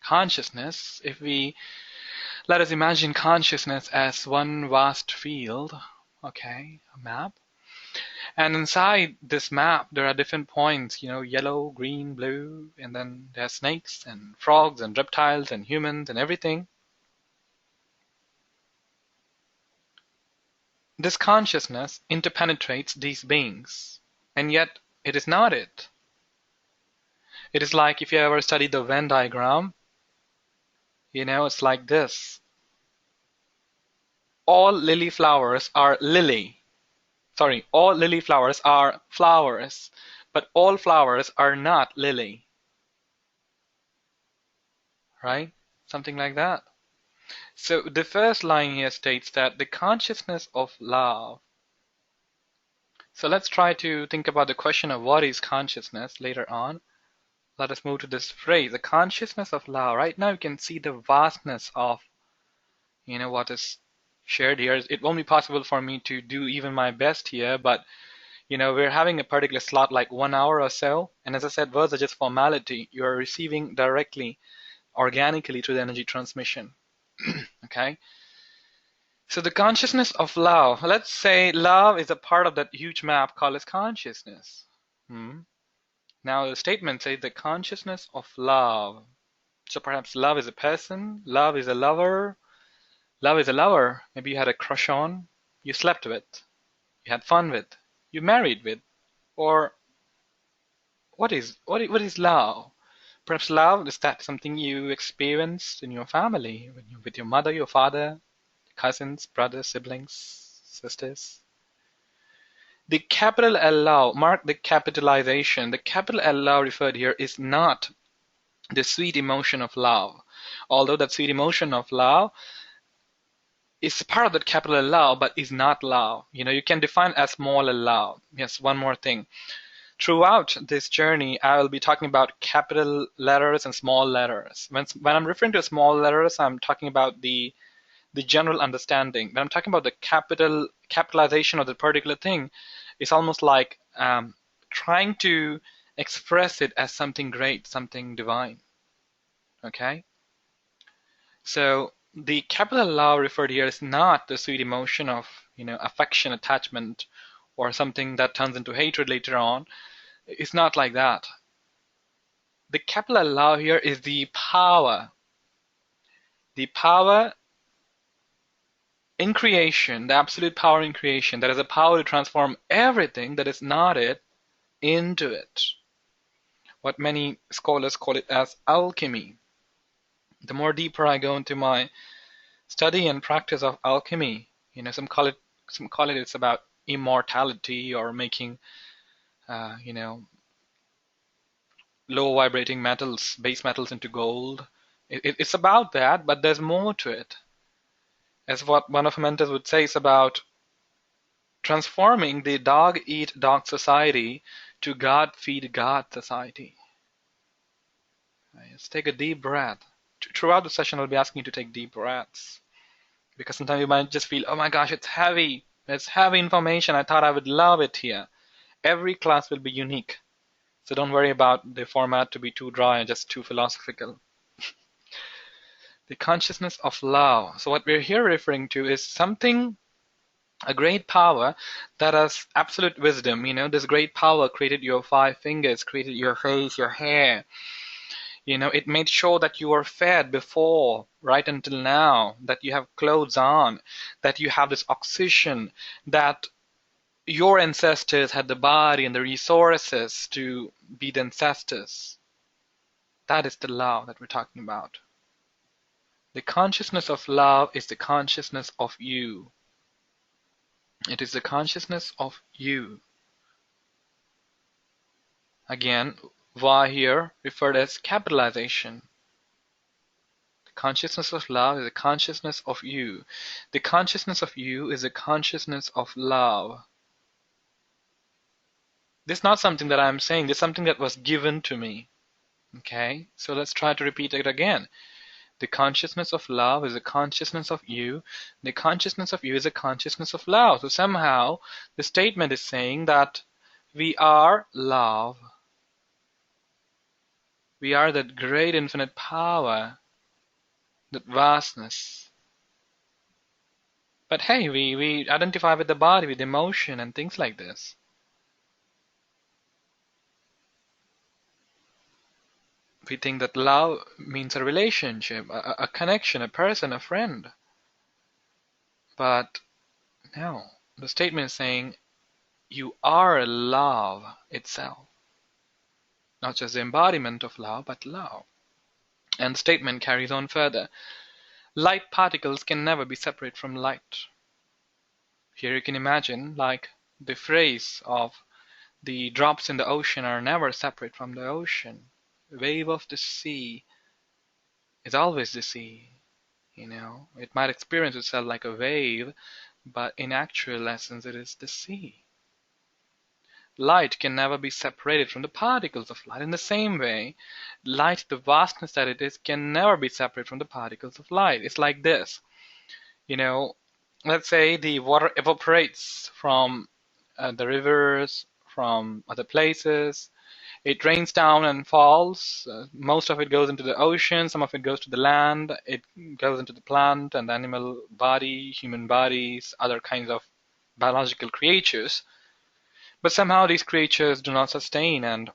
Consciousness, let us imagine consciousness as one vast field, okay, a map, And inside this map, there are different points, yellow, green, blue, and then there are snakes and frogs and reptiles and humans and everything. This consciousness interpenetrates these beings, and yet it is not it. It is like if you ever studied the Venn diagram, it's like this. All lily flowers are lily. Sorry, all lily flowers are flowers, but all flowers are not lily. Right? Something like that. So the first line here states that the consciousness of love. So let's try to think about the question of what is consciousness later on. Let us move to this phrase, the consciousness of love. Right now you can see the vastness of what is shared here. It won't be possible for me to do even my best here, but we're having a particular slot like 1 hour or so, and as I said, words are just formality. You're receiving directly, organically through the energy transmission. Okay? So the consciousness of love. Let's say love is a part of that huge map called as consciousness. Now the statement says the consciousness of love. So perhaps love is a person, love is a lover, love is a lover. Maybe you had a crush on, you slept with, you had fun with, you married with, or what is love? Perhaps love is that something you experienced in your family, with your mother, your father, cousins, brothers, siblings, sisters. The capital L love, mark the capitalization. The capital L love referred here is not the sweet emotion of love. Although that sweet emotion of love is part of that capital L love, but is not love. You can define as small L love. Yes, one more thing. Throughout this journey, I will be talking about capital letters and small letters. When I'm referring to small letters, I'm talking about the general understanding. When I'm talking about the capitalization of the particular thing, it's almost like trying to express it as something great, something divine. Okay? So the capital love referred here is not the sweet emotion of affection, attachment, or something that turns into hatred later on. It's not like that. The capital love here is the power. The power in creation, the absolute power in creation, that is a power to transform everything that is not it into it. What many scholars call it as alchemy. The more deeper I go into my study and practice of alchemy, some call it it's about immortality or making low vibrating metals, base metals into gold. It's about that, but there's more to it. As what one of my mentors would say, it's about transforming the dog-eat-dog society to God-feed-God society. Let's take a deep breath. Throughout the session, I'll be asking you to take deep breaths. Because sometimes you might just feel, oh my gosh, it's heavy. It's heavy information. I thought I would love it here. Every class will be unique. So don't worry about the format to be too dry and just too philosophical. The consciousness of love. So what we're here referring to is something, a great power that has absolute wisdom. This great power created your 5 fingers, created your face, your hair. It made sure that you were fed before, right until now, that you have clothes on, that you have this oxygen, that your ancestors had the body and the resources to be the ancestors. That is the love that we're talking about. The consciousness of love is the consciousness of you. It is the consciousness of you. Again, Va here referred as capitalization. The consciousness of love is the consciousness of you. The consciousness of you is the consciousness of love. This is not something that I'm saying. This is something that was given to me. Okay? So let's try to repeat it again. The consciousness of love is a consciousness of you. The consciousness of you is a consciousness of love. So somehow the statement is saying that we are love. We are that great infinite power, that vastness. But hey, we identify with the body, with emotion and things like this. We think that love means a relationship, a connection, a person, a friend. But no, the statement is saying you are love itself. Not just the embodiment of love, but love. And the statement carries on further. Light particles can never be separate from light. Here you can imagine, like the phrase of the drops in the ocean are never separate from the ocean. The wave of the sea is always the sea. It might experience itself like a wave, but in actual essence, it is the sea. Light can never be separated from the particles of light. In the same way, light, the vastness that it is, can never be separate from the particles of light. It's like this. Let's say the water evaporates from the rivers, from other places. It rains down and falls. Most of it goes into the ocean. Some of it goes to the land. It goes into the plant and the animal body, human bodies, other kinds of biological creatures. But somehow these creatures do not sustain, and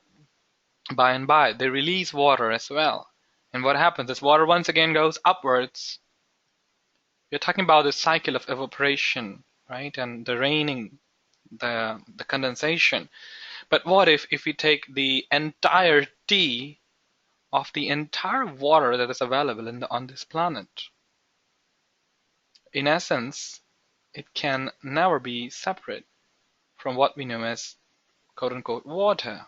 by they release water as well. And what happens? This water once again goes upwards. We're talking about the cycle of evaporation, right? And the raining, the condensation. But what if we take the entirety of the entire water that is available on this planet? In essence, it can never be separate from what we know as quote-unquote water.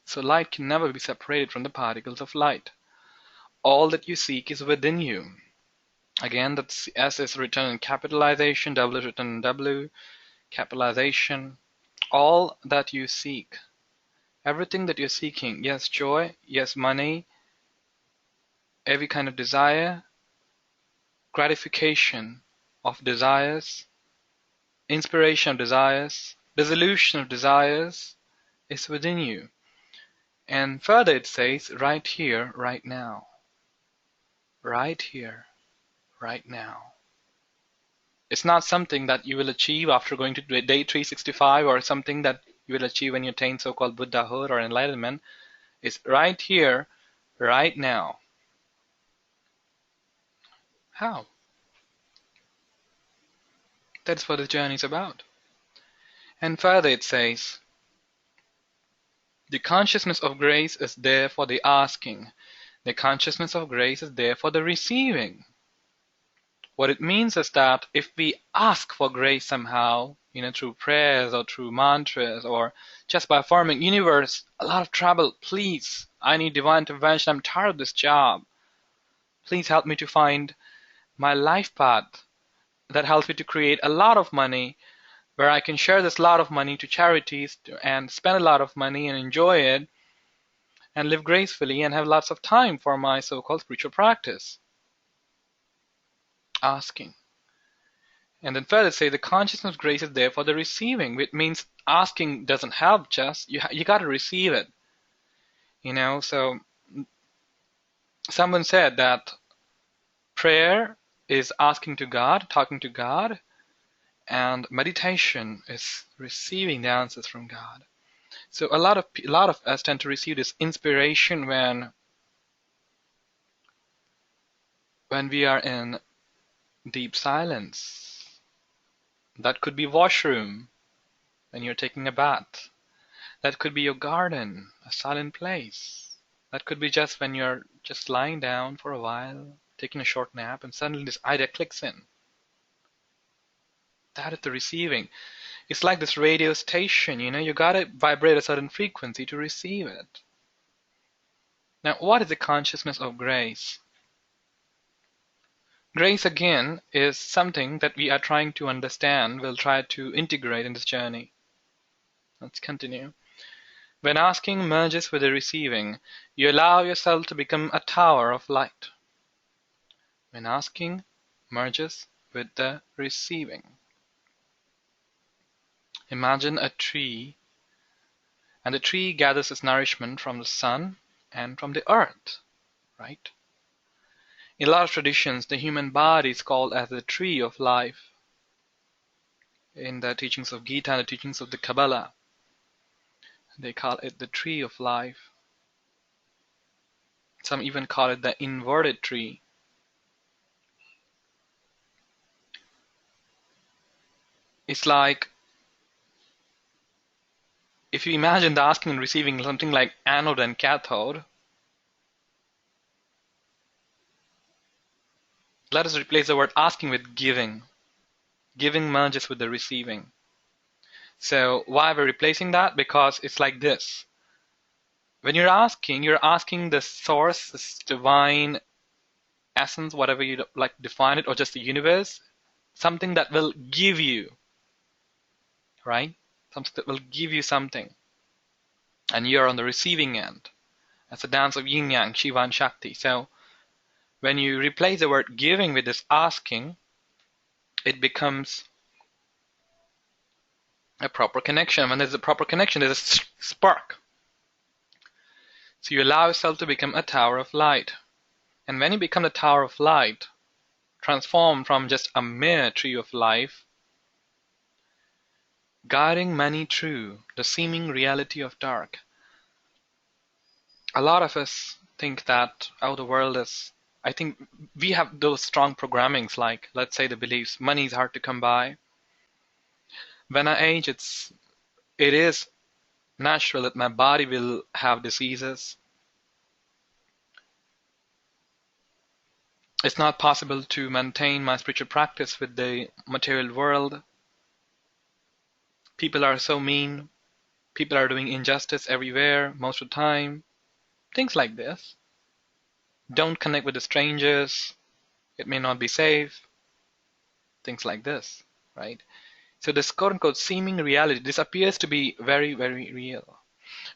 So light can never be separated from the particles of light. All that you seek is within you. Again, that's S is written in capitalization, W is written in W, capitalization. All that you seek, everything that you're seeking, yes, joy, yes, money, every kind of desire, gratification of desires, inspiration of desires, dissolution of desires is within you. And further it says, right here, right now. Right here, right now. It's not something that you will achieve after going to day 365 or something that you will achieve when you attain so-called Buddhahood or enlightenment. It's right here, right now. How? That's what the journey is about. And further it says, the consciousness of grace is there for the asking. The consciousness of grace is there for the receiving. What it means is that if we ask for grace somehow, through prayers or through mantras or just by forming universe, a lot of trouble, please, I need divine intervention, I'm tired of this job. Please help me to find my life path that helps me to create a lot of money where I can share this lot of money to charities and spend a lot of money and enjoy it and live gracefully and have lots of time for my so-called spiritual practice. Asking. And then further say the consciousness of grace is there for the receiving, which means asking doesn't help, just you got to receive it. So someone said that prayer is asking to God, talking to God, and meditation is receiving the answers from God. So a lot of us tend to receive this inspiration when we are in deep silence. That could be washroom when you're taking a bath. That could be your garden, a silent place. That could be just when you're just lying down for a while, taking a short nap, and suddenly this idea clicks in. That is the receiving. It's like this radio station, you gotta vibrate a certain frequency to receive it. Now, what is the consciousness of grace? Grace, again, is something that we are trying to understand, we'll try to integrate in this journey. Let's continue. When asking merges with the receiving, you allow yourself to become a tower of light. When asking merges with the receiving. Imagine a tree, and the tree gathers its nourishment from the sun and from the earth, right? In a lot of traditions, the human body is called as the tree of life. In the teachings of Gita and the teachings of the Kabbalah, they call it the tree of life. Some even call it the inverted tree. It's like, if you imagine the asking and receiving something like anode and cathode, let us replace the word asking with giving. Giving merges with the receiving. So why we're replacing that? Because it's like this. When you're asking the source, this divine essence, whatever you like define it, or just the universe, something that will give you, right? Something that will give you something. And you're on the receiving end. That's a dance of yin yang, Shiva and Shakti. So when you replace the word giving with this asking, it becomes a proper connection. When there's a proper connection, there's a spark. So you allow yourself to become a tower of light. And when you become the tower of light, transform from just a mere tree of life, guiding many through the seeming reality of dark. A lot of us think that, oh, the world is, I think we have those strong programmings, like, let's say, the beliefs, money is hard to come by. When I age, it is natural that my body will have diseases. It's not possible to maintain my spiritual practice with the material world. People are so mean. People are doing injustice everywhere, most of the time. Things like this. Don't connect with the strangers. It may not be safe. Things like this, right? So this quote-unquote seeming reality, this appears to be very, very real.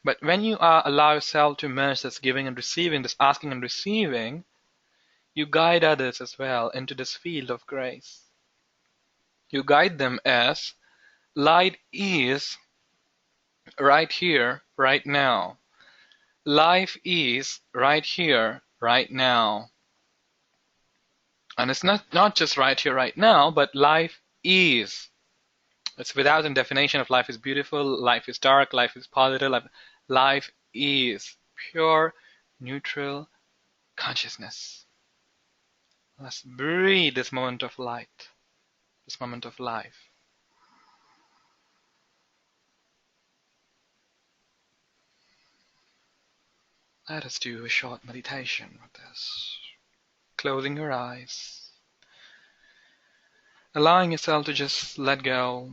But when you allow yourself to merge this giving and receiving, this asking and receiving, you guide others as well into this field of grace. You guide them as light is right here, right now. Life is right here, right now. And it's not just right here, right now, but life is. It's without a definition of life is beautiful, life is dark, life is positive. Life is pure, neutral consciousness. Let's breathe this moment of light, this moment of life. Let us do a short meditation with this. Closing your eyes. Allowing yourself to just let go.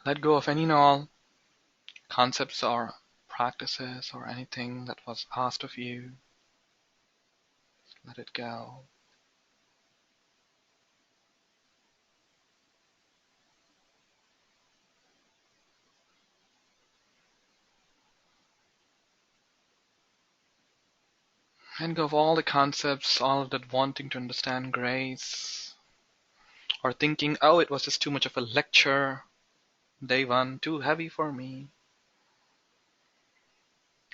Let go of any and all concepts or practices or anything that was asked of you. Let it go. And go of all the concepts, all of that wanting to understand grace, or thinking, oh, it was just too much of a lecture. Day one, too heavy for me.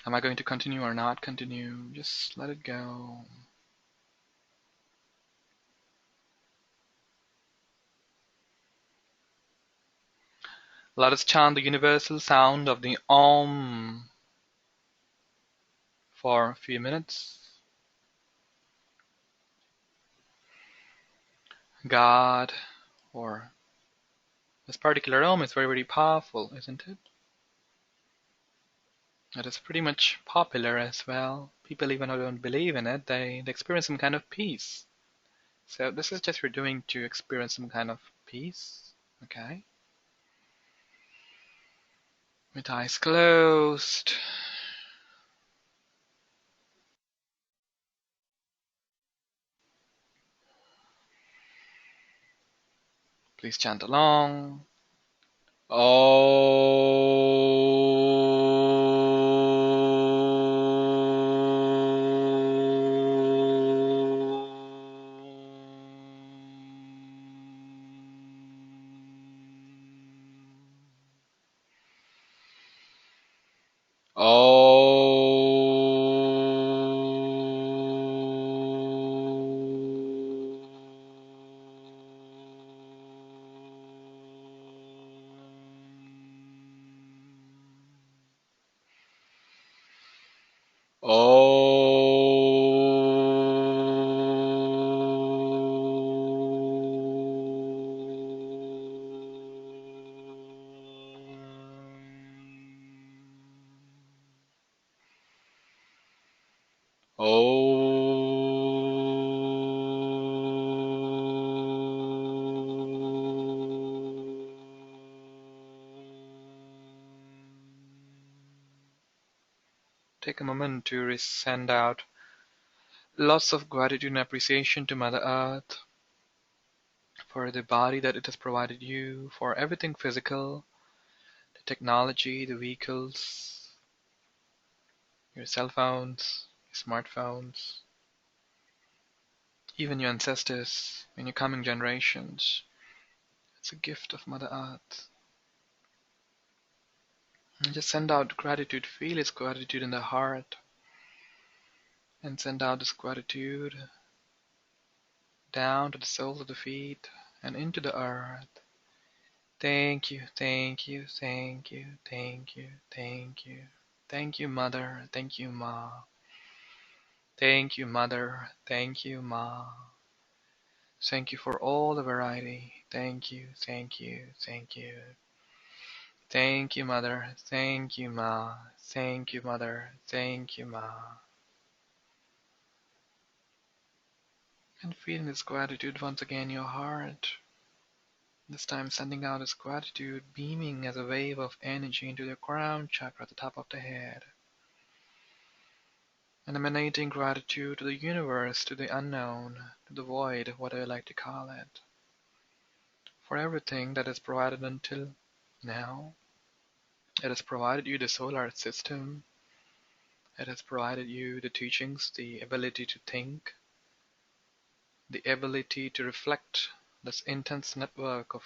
Am I going to continue or not continue? Just let it go. Let us chant the universal sound of the Om for a few minutes. God, or this particular Om is very, very powerful, isn't it? It is pretty much popular as well. People even who don't believe in it, they experience some kind of peace. So this is just for doing to experience some kind of peace, okay? With eyes closed. Please chant along. take a moment to send out lots of gratitude and appreciation to Mother Earth for the body that it has provided you, for everything physical, the technology, the vehicles, your cell phones, your smartphones, even your ancestors and your coming generations. It's a gift of Mother Earth. And just send out gratitude, feel its gratitude in the heart, and send out this gratitude down to the soles of the feet and into the earth. Thank you, thank you, thank you, thank you, thank you. Thank you, Mother. Thank you, Ma. Thank you, Mother. Thank you, Ma. Thank you for all the variety. Thank you, thank you, thank you. Thank you, Mother. Thank you, Ma. Thank you, Mother. Thank you, Ma. And feeling this gratitude once again in your heart. This time sending out this gratitude, beaming as a wave of energy into the crown chakra at the top of the head. And emanating gratitude to the universe, to the unknown, to the void, whatever you like to call it. For everything that is provided until now. It has provided you the solar system. It has provided you the teachings, the ability to think, the ability to reflect this intense network of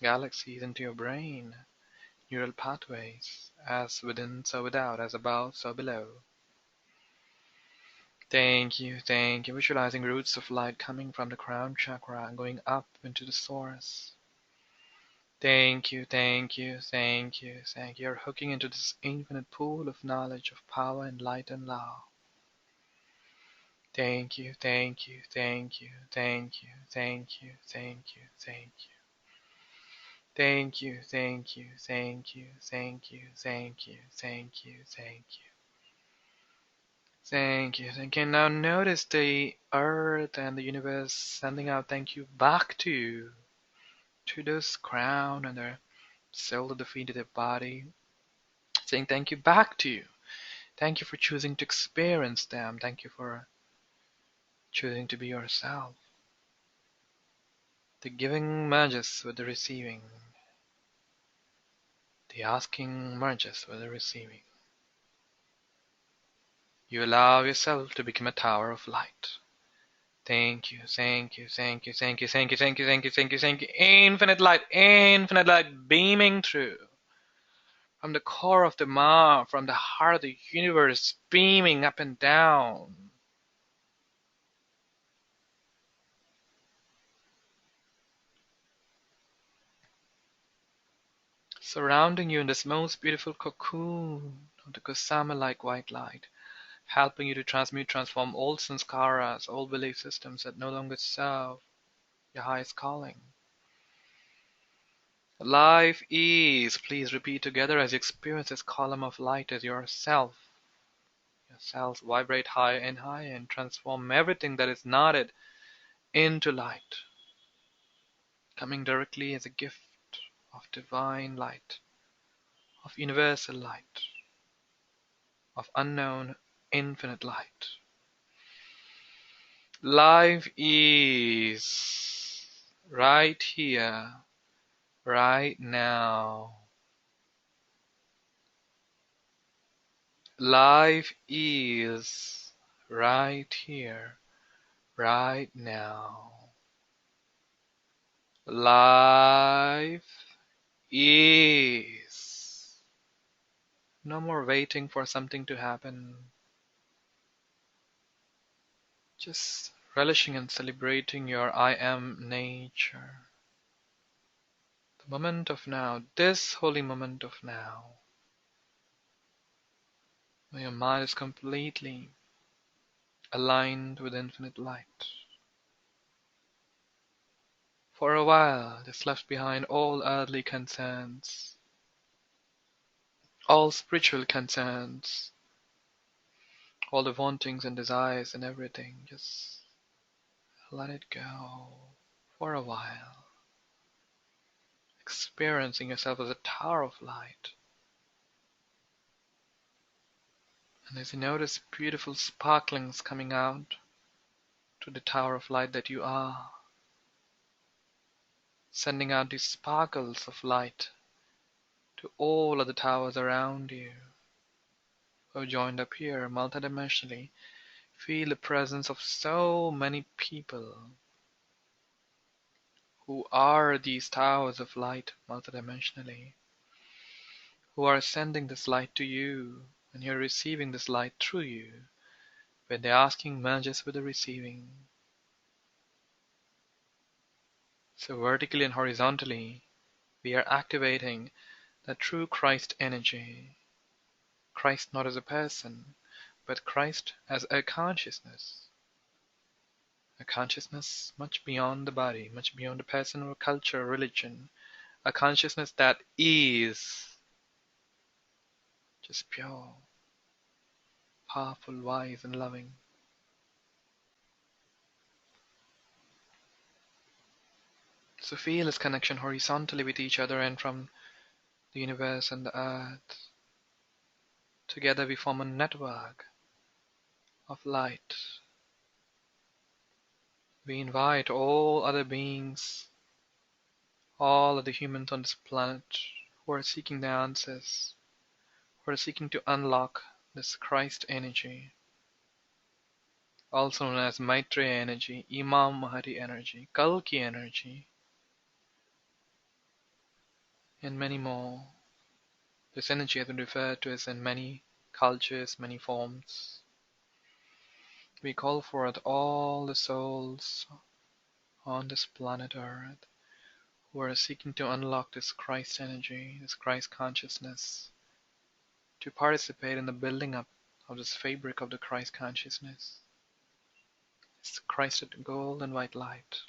galaxies into your brain, neural pathways, as within so without, as above so below. Thank you, visualizing roots of light coming from the crown chakra and going up into the source. Thank you, thank you, thank you, thank you. You're hooking into this infinite pool of knowledge, of power and light and love. Thank you, thank you, thank you, thank you, thank you, thank you, thank you. Thank you, thank you, thank you, thank you, thank you, thank you, thank you. Thank you, thank you. Now notice the earth and the universe sending out thank you back to you, to this crown and the soul of the feet of the body, saying thank you back to you. Thank you for choosing to experience them. Thank you for choosing to be yourself. The giving merges with the receiving. The asking merges with the receiving. You allow yourself to become a tower of light. Thank you, thank you, thank you, thank you, thank you, thank you, thank you, thank you, thank you. Infinite light beaming through. From the core of the Ma, from the heart of the universe, beaming up and down. Surrounding you in this most beautiful cocoon of the Kusama-like white light, helping you to transmute, transform old sanskaras, old belief systems that no longer serve your highest calling. Life is, please repeat together as you experience this column of light as yourself. Your cells vibrate higher and higher and transform everything that is not it into light, coming directly as a gift of divine light, of universal light, of unknown infinite light. Life is right here, right now. Life is right here, right now. Life is. No more waiting for something to happen. Just relishing and celebrating your I am nature. The moment of now, this holy moment of now, where your mind is completely aligned with infinite light. For a while, just left behind all earthly concerns, all spiritual concerns, all the wantings and desires and everything. Just let it go for a while. Experiencing yourself as a tower of light. And as you notice beautiful sparklings coming out to the tower of light that you are, sending out these sparkles of light to all of the towers around you who are joined up here multidimensionally, feel the presence of so many people who are these towers of light multidimensionally, who are sending this light to you, and you're receiving this light through you. When the asking merges with the receiving. So vertically and horizontally, we are activating the true Christ energy. Christ not as a person, but Christ as a consciousness. A consciousness much beyond the body, much beyond the person or culture or religion. A consciousness that is just pure, powerful, wise, and loving. So feel this connection horizontally with each other and from the universe and the earth. Together we form a network of light. We invite all other beings, all other humans on this planet who are seeking the answers, who are seeking to unlock this Christ energy, also known as Maitreya energy, Imam Mahdi energy, Kalki energy, and many more. This energy has been referred to as in many cultures, many forms. We call forth all the souls on this planet Earth who are seeking to unlock this Christ energy, this Christ consciousness, to participate in the building up of this fabric of the Christ consciousness. It's Christ at gold and white light,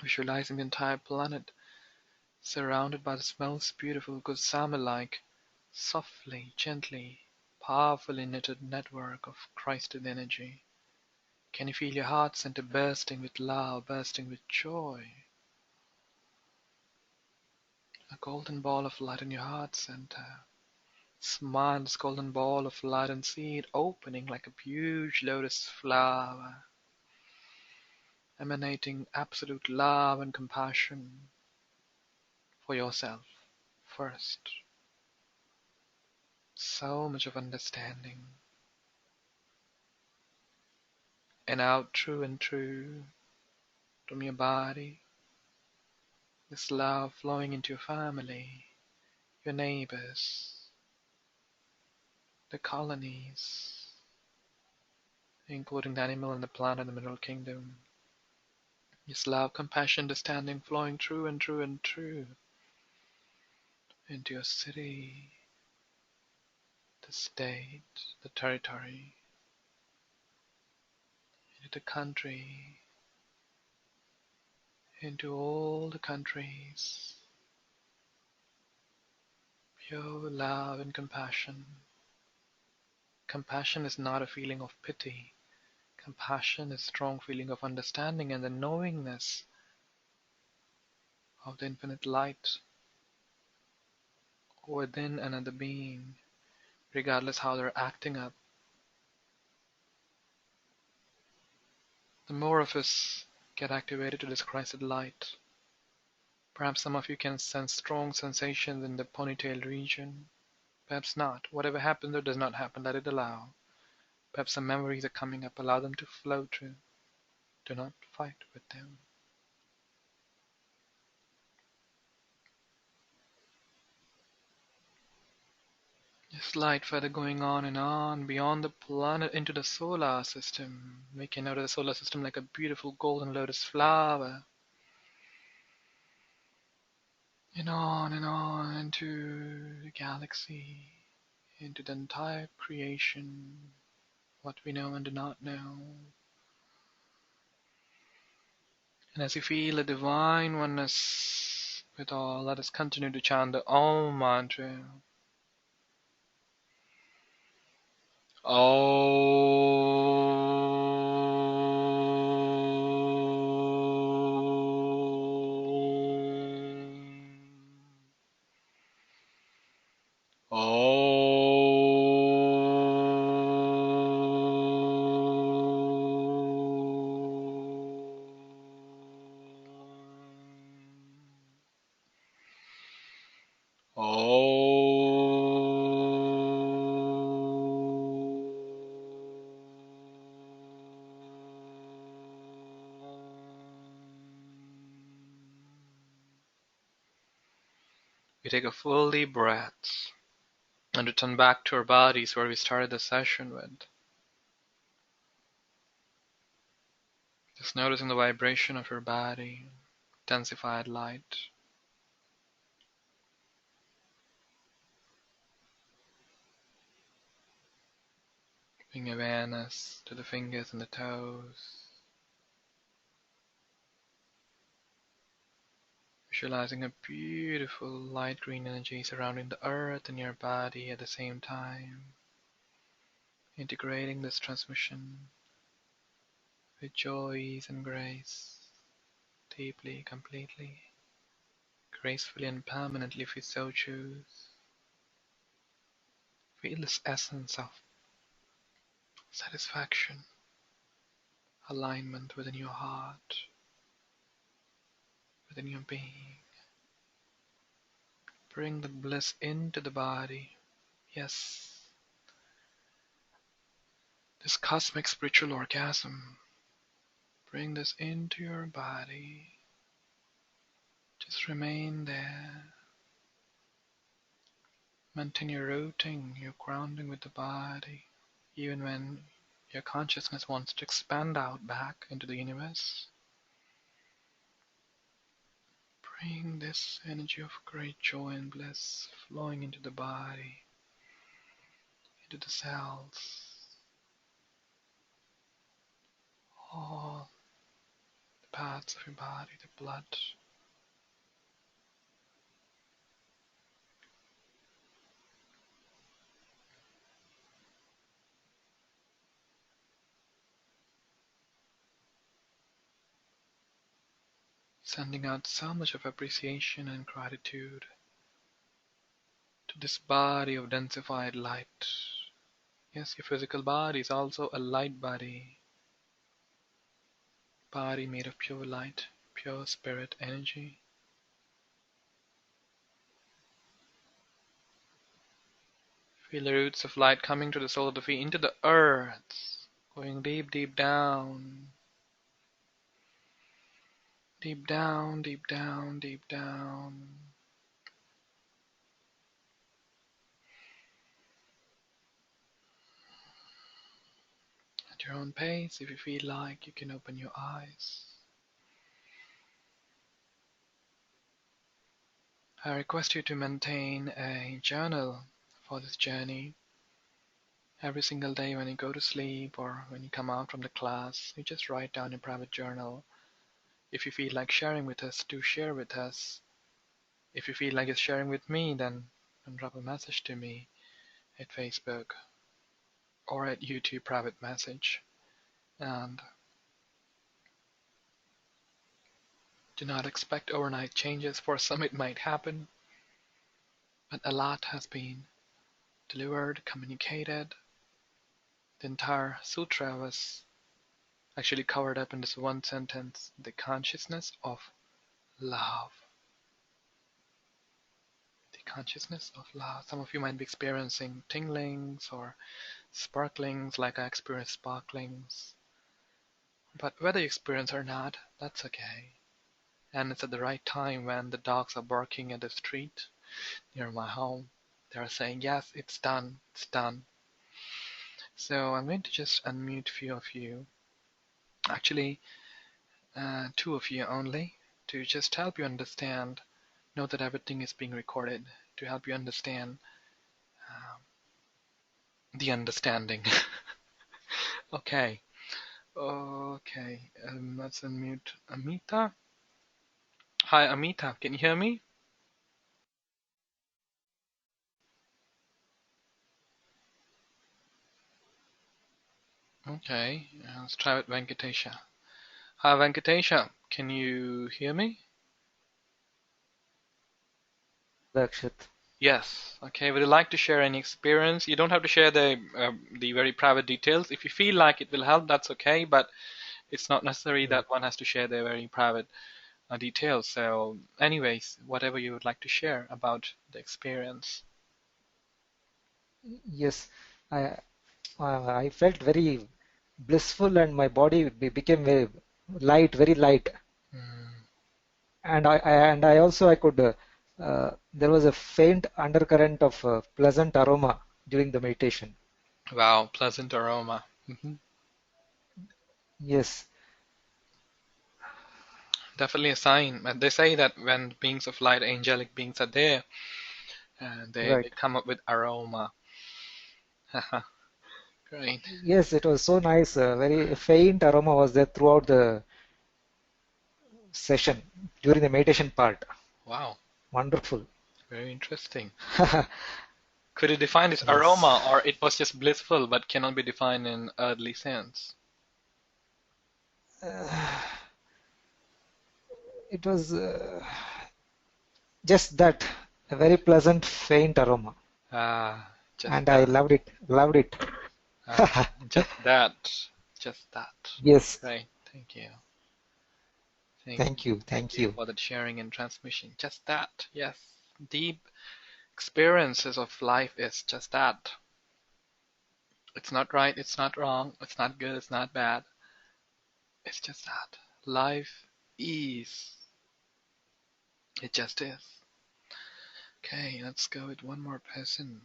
visualizing the entire planet surrounded by this most beautiful gossamer-like, softly, gently, powerfully knitted network of Christed energy. Can you feel your heart center bursting with love, bursting with joy? A golden ball of light in your heart center. Smile this golden ball of light and see it opening like a huge lotus flower, emanating absolute love and compassion for yourself first. So much of understanding. And out true and true from your body, this love flowing into your family, your neighbors, the colonies, including the animal and the plant and the mineral kingdom. This love, compassion, understanding flowing true and true and true into your city, the state, the territory, into the country, into all the countries. Pure love and compassion. Compassion is not a feeling of pity. Compassion is a strong feeling of understanding and the knowingness of the infinite light within another being, regardless how they're acting up. The more of us get activated to this Christed light, perhaps some of you can sense strong sensations in the ponytail region. Perhaps not. Whatever happens or does not happen, let it allow. Perhaps some memories are coming up, allow them to flow through. Do not fight with them. This light further going on and on beyond the planet into the solar system, making out of the solar system like a beautiful golden lotus flower. And on into the galaxy, into the entire creation, what we know and do not know. And as you feel a divine oneness with all, let us continue to chant the Om mantra. Om. We take a full deep breath and return back to our bodies where we started the session with. Just noticing the vibration of your body, intensified light. Bring awareness to the fingers and the toes. Visualizing a beautiful light green energy surrounding the earth and your body at the same time. Integrating this transmission with joy, ease, and grace. Deeply, completely, gracefully, and permanently if you so choose. Feel this essence of satisfaction, alignment within your heart, within your being. Bring the bliss into the body. Yes, this cosmic spiritual orgasm. Bring this into your body. Just remain there. Maintain your rooting, your grounding with the body, even when your consciousness wants to expand out back into the universe. Bring this energy of great joy and bliss flowing into the body, into the cells, all the parts of your body, the blood. Sending out so much of appreciation and gratitude to this body of densified light. Yes, your physical body is also a light body. Body made of pure light, pure spirit energy. Feel the roots of light coming to the sole of the feet, into the earth, going deep, deep down. Deep down, deep down, deep down. At your own pace, if you feel like, you can open your eyes. I request you to maintain a journal for this journey. Every single day when you go to sleep or when you come out from the class, you just write down your private journal. If you feel like sharing with us, do share with us. If you feel like it's sharing with me, then drop a message to me at Facebook or at YouTube private message. And do not expect overnight changes. For some it might happen, but a lot has been delivered, communicated. The entire sutra was actually covered up in this one sentence: the consciousness of love. The consciousness of love. Some of you might be experiencing tinglings or sparklings like I experienced sparklings. But whether you experience or not, that's okay. And it's at the right time when the dogs are barking at the street near my home. They're saying, yes, it's done, it's done. So I'm going to just unmute a few of you. Actually, 2 of you only, to just help you understand. Know that everything is being recorded, to help you understand the understanding. Okay. Okay. Let's unmute Amita. Hi, Amita. Can you hear me? Okay. Let's try with Venkatesha. Hi, Venkatesha. Can you hear me? Rakshit. Yes. Okay. Would you like to share any experience? You don't have to share the very private details. If you feel like it will help, that's okay. But it's not necessary that one has to share their very private details. So, anyways, whatever you would like to share about the experience. Yes, I felt very blissful, and my body became very light, Mm. and I also I could there was a faint undercurrent of pleasant aroma during the meditation. Wow, pleasant aroma. Yes, Definitely a sign. And they say that when beings of light, angelic beings are there, they right. come up with aroma. Great. Yes, it was so nice. Very faint aroma was there throughout the session during the meditation part. Wow, Wonderful. very interesting. Could you define this Yes. aroma, or it was just blissful but cannot be defined in earthly sense? It was just that, a very pleasant faint aroma. Ah, just And I that. loved it. Loved it. Just that. Just that. Yes. Right. Thank you. Thank you. Thank Thank you you. for that sharing and transmission. Just that. Yes. Deep experiences of life is just that. It's not right, it's not wrong, it's not good, it's not bad. It's just that. Life is. It just is. Okay, let's go with one more person.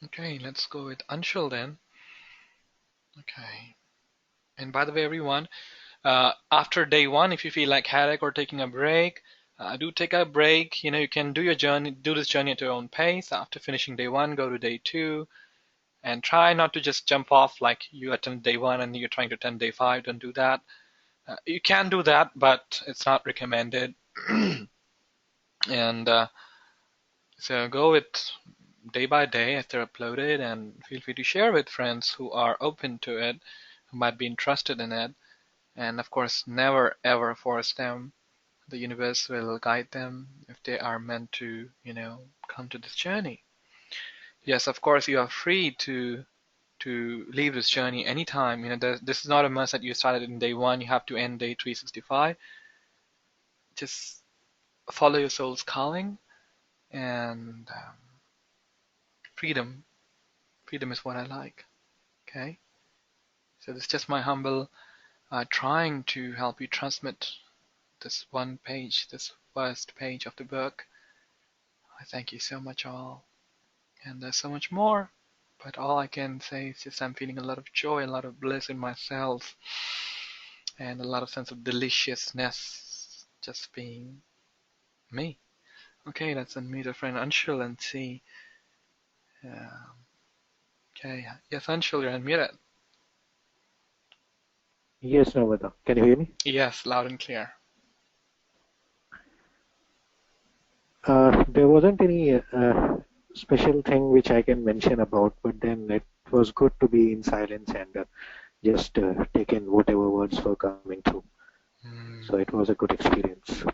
Okay, let's go with Anshul then. Okay. And by the way, everyone, after day one, if you feel like headache or taking a break, do take a break. You can do this journey at your own pace. After finishing day one, go to day two, and try not to just jump off like you attend day one and you're trying to attend day five. Don't do that. You can do that, but it's not recommended. And so go with day by day as they're uploaded, and feel free to share with friends who are open to it, who might be interested in it. And of course, never ever force them. The universe will guide them if they are meant to, come to this journey. Yes, of course, you are free to leave this journey anytime. This is not a must that you started in day one. You have to end day 365. Just follow your soul's calling, and freedom. Freedom is what I like. Okay. So this is just my humble trying to help you transmit this one page, this first page of the book. I thank you so much all. And there's so much more. But all I can say is just I'm feeling a lot of joy, a lot of bliss in myself, and a lot of sense of deliciousness just being me. Okay, let's unmute our friend Anshul and see. Okay, yes, Anshul, you're unmuted. Yes, Narmada. Can you hear me? Yes, loud and clear. There wasn't any special thing which I can mention about, but then it was good to be in silence and just take in whatever words were coming through. So it was a good experience.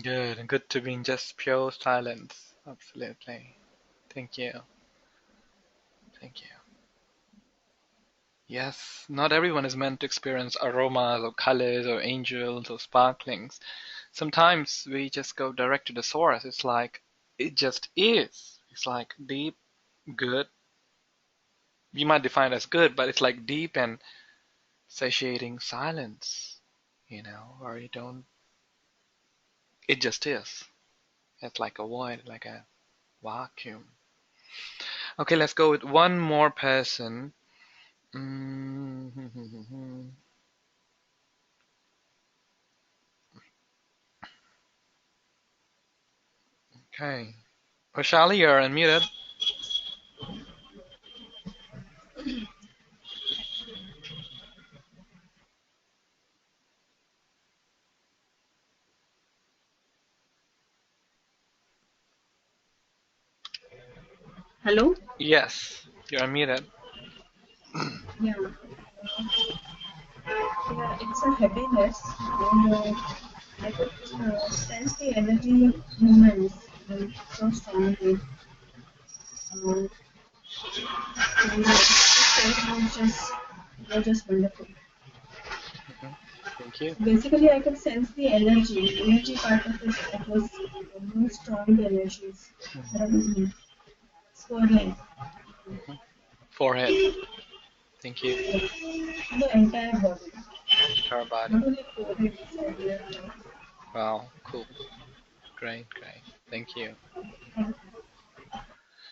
Good. Good to be in just pure silence. Absolutely. Thank you. Thank you. Yes, not everyone is meant to experience aromas or colors or angels or sparklings. Sometimes we just go direct to the source. It's like, it just is. It's like deep, good. You might define it as good, but it's like deep and satiating silence, or you don't, it just is. It's like a void, like a vacuum. Okay, let's go with one more person. Okay. Roshali, you're unmuted. Hello? Yes, you're unmuted. Yeah. Yeah, it's a heaviness, and I could sense the energy movements so strongly. And the sense was just wonderful. Thank you. Basically, I could sense the energy part of it. It was very strong energies. That was me. Forehead. Forehead. Thank you. The entire body, Entire body. not only forehead, everywhere. Wow, cool. Great, great. Thank you.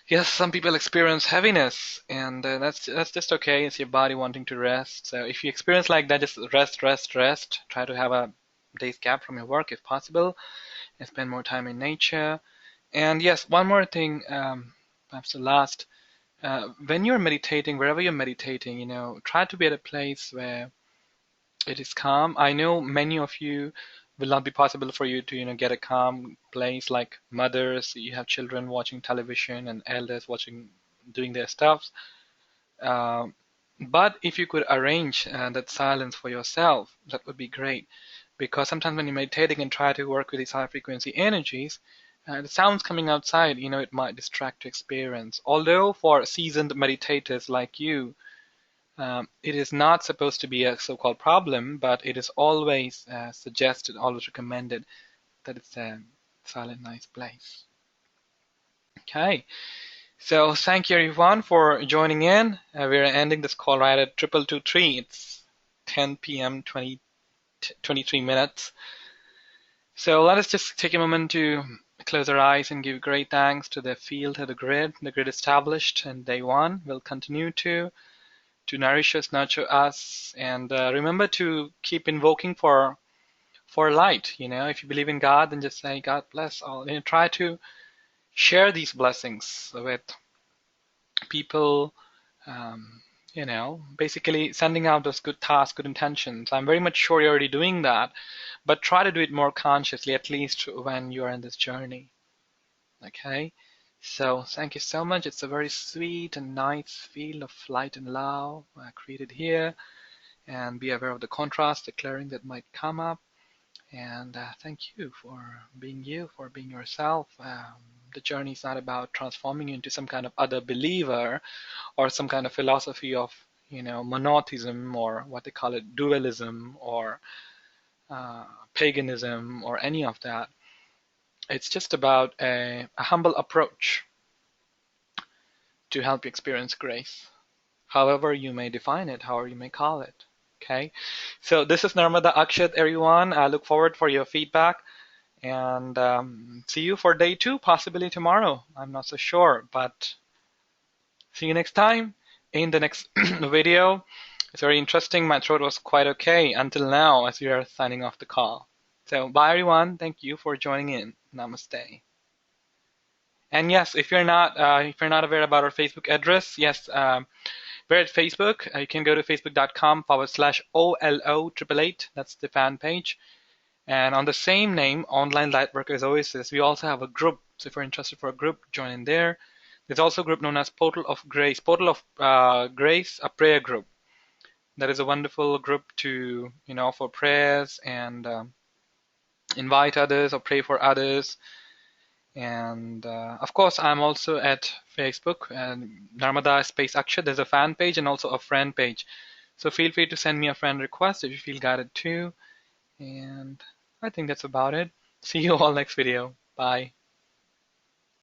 Yes, some people experience heaviness, and that's just okay. It's your body wanting to rest. So if you experience like that, just rest, rest, rest. Try to have a day's gap from your work if possible, and spend more time in nature. And yes, one more thing, perhaps the last. When you're meditating, wherever you're meditating, try to be at a place where it is calm. I know many of you will not be possible for you to, get a calm place like mothers. You have children watching television and elders watching, doing their stuff. Uh, but if you could arrange that silence for yourself, that would be great. Because sometimes when you're meditating and try to work with these high frequency energies, the sounds coming outside, it might distract your experience. Although for seasoned meditators like you, it is not supposed to be a so-called problem, but it is always suggested, always recommended that it's a silent, nice place. Okay, so thank you everyone for joining in. We're ending this call right at 2223. It's 10 p.m. 23 minutes. So let us just take a moment to close our eyes and give great thanks to the field, to the grid established in day one. We'll continue to nourish us, nurture us, and remember to keep invoking for light. If you believe in God, then just say, God bless all. Try to share these blessings with people. Basically sending out those good tasks, good intentions. I'm very much sure you're already doing that, but try to do it more consciously, at least when you're in this journey. Okay? So thank you so much. It's a very sweet and nice field of light and love created here. And be aware of the contrast, the clearing that might come up. And thank you for being you, for being yourself. The journey is not about transforming you into some kind of other believer or some kind of philosophy of, monotheism, or what they call it, dualism, or paganism, or any of that. It's just about a humble approach to help you experience grace, however you may define it, however you may call it. Okay, so this is Narmada Akshat, everyone. I look forward for your feedback, and see you for day 2, possibly tomorrow. I'm not so sure, but see you next time in the next video. It's very interesting. My throat was quite okay until now as we are signing off the call. So bye everyone. Thank you for joining in. Namaste. And yes, if you're not aware about our Facebook address, yes, we're at Facebook. You can go to facebook.com/OLO888. That's the fan page. And on the same name, Online Lightworkers Oasis, we also have a group. So if you're interested for a group, join in there. There's also a group known as Portal of Grace, Grace, a prayer group. That is a wonderful group to, for prayers and invite others or pray for others. And of course, I'm also at Facebook, and Narmada Space Akshat. There's a fan page and also a friend page. So feel free to send me a friend request if you feel guided to. And I think that's about it. See you all next video. Bye.